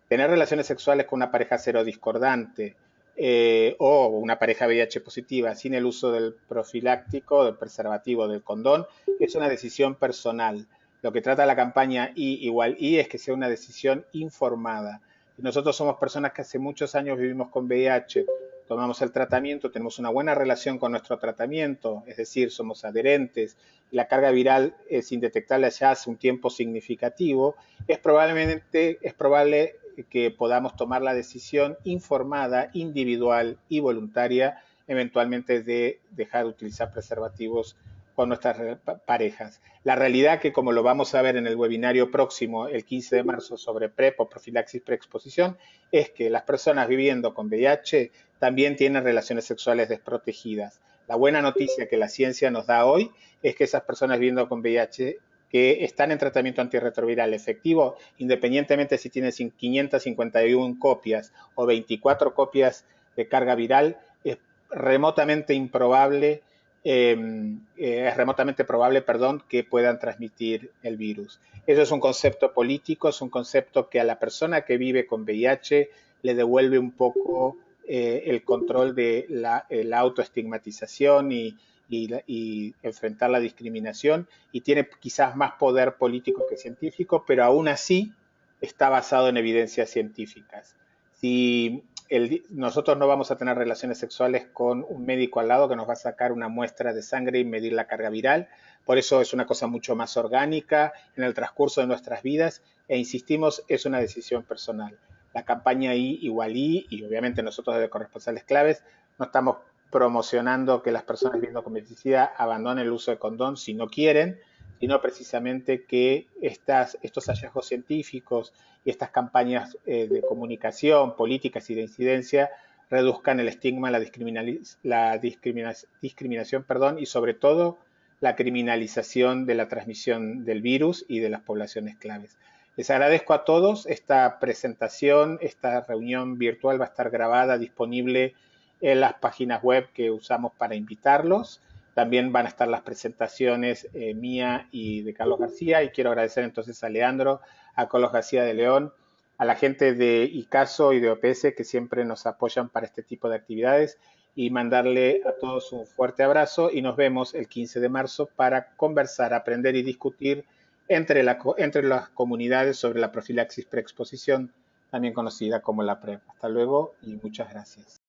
Tener relaciones sexuales con una pareja serodiscordante o una pareja VIH positiva sin el uso del profiláctico, del preservativo, del condón, es una decisión personal. Lo que trata la campaña I igual I es que sea una decisión informada. Nosotros somos personas que hace muchos años vivimos con VIH, tomamos el tratamiento, tenemos una buena relación con nuestro tratamiento, es decir, somos adherentes, y la carga viral es indetectable ya hace un tiempo significativo, es probable que podamos tomar la decisión informada, individual y voluntaria, eventualmente de dejar de utilizar preservativos con nuestras parejas. La realidad que, como lo vamos a ver en el webinario próximo, el 15 de marzo, sobre PrEP o profilaxis preexposición, es que las personas viviendo con VIH también tienen relaciones sexuales desprotegidas. La buena noticia que la ciencia nos da hoy es que esas personas viviendo con VIH que están en tratamiento antirretroviral efectivo, independientemente si tienen 551 copias o 24 copias de carga viral, es remotamente improbable, que puedan transmitir el virus. Eso es un concepto político, es un concepto que a la persona que vive con VIH le devuelve un poco el control de la autoestigmatización y enfrentar la discriminación, y tiene quizás más poder político que científico, pero aún así está basado en evidencias científicas. Si nosotros no vamos a tener relaciones sexuales con un médico al lado que nos va a sacar una muestra de sangre y medir la carga viral, por eso es una cosa mucho más orgánica en el transcurso de nuestras vidas, e insistimos, es una decisión personal. La campaña I=I, y obviamente nosotros desde Corresponsales Claves no estamos promocionando que las personas viviendo con VIH abandonen el uso de condón si no quieren, sino precisamente que estos hallazgos científicos y estas campañas de comunicación, políticas y de incidencia reduzcan el estigma, la discriminación, y sobre todo la criminalización de la transmisión del virus y de las poblaciones claves. Les agradezco a todos. Esta presentación, esta reunión virtual va a estar grabada, disponible en las páginas web que usamos para invitarlos. También van a estar las presentaciones mía y de Carlos García, y quiero agradecer entonces a Leandro, a Carlos García de León, a la gente de ICASO y de OPS que siempre nos apoyan para este tipo de actividades, y mandarle a todos un fuerte abrazo, y nos vemos el 15 de marzo para conversar, aprender y discutir entre las comunidades sobre la profilaxis preexposición, también conocida como la PrEP. Hasta luego y muchas gracias.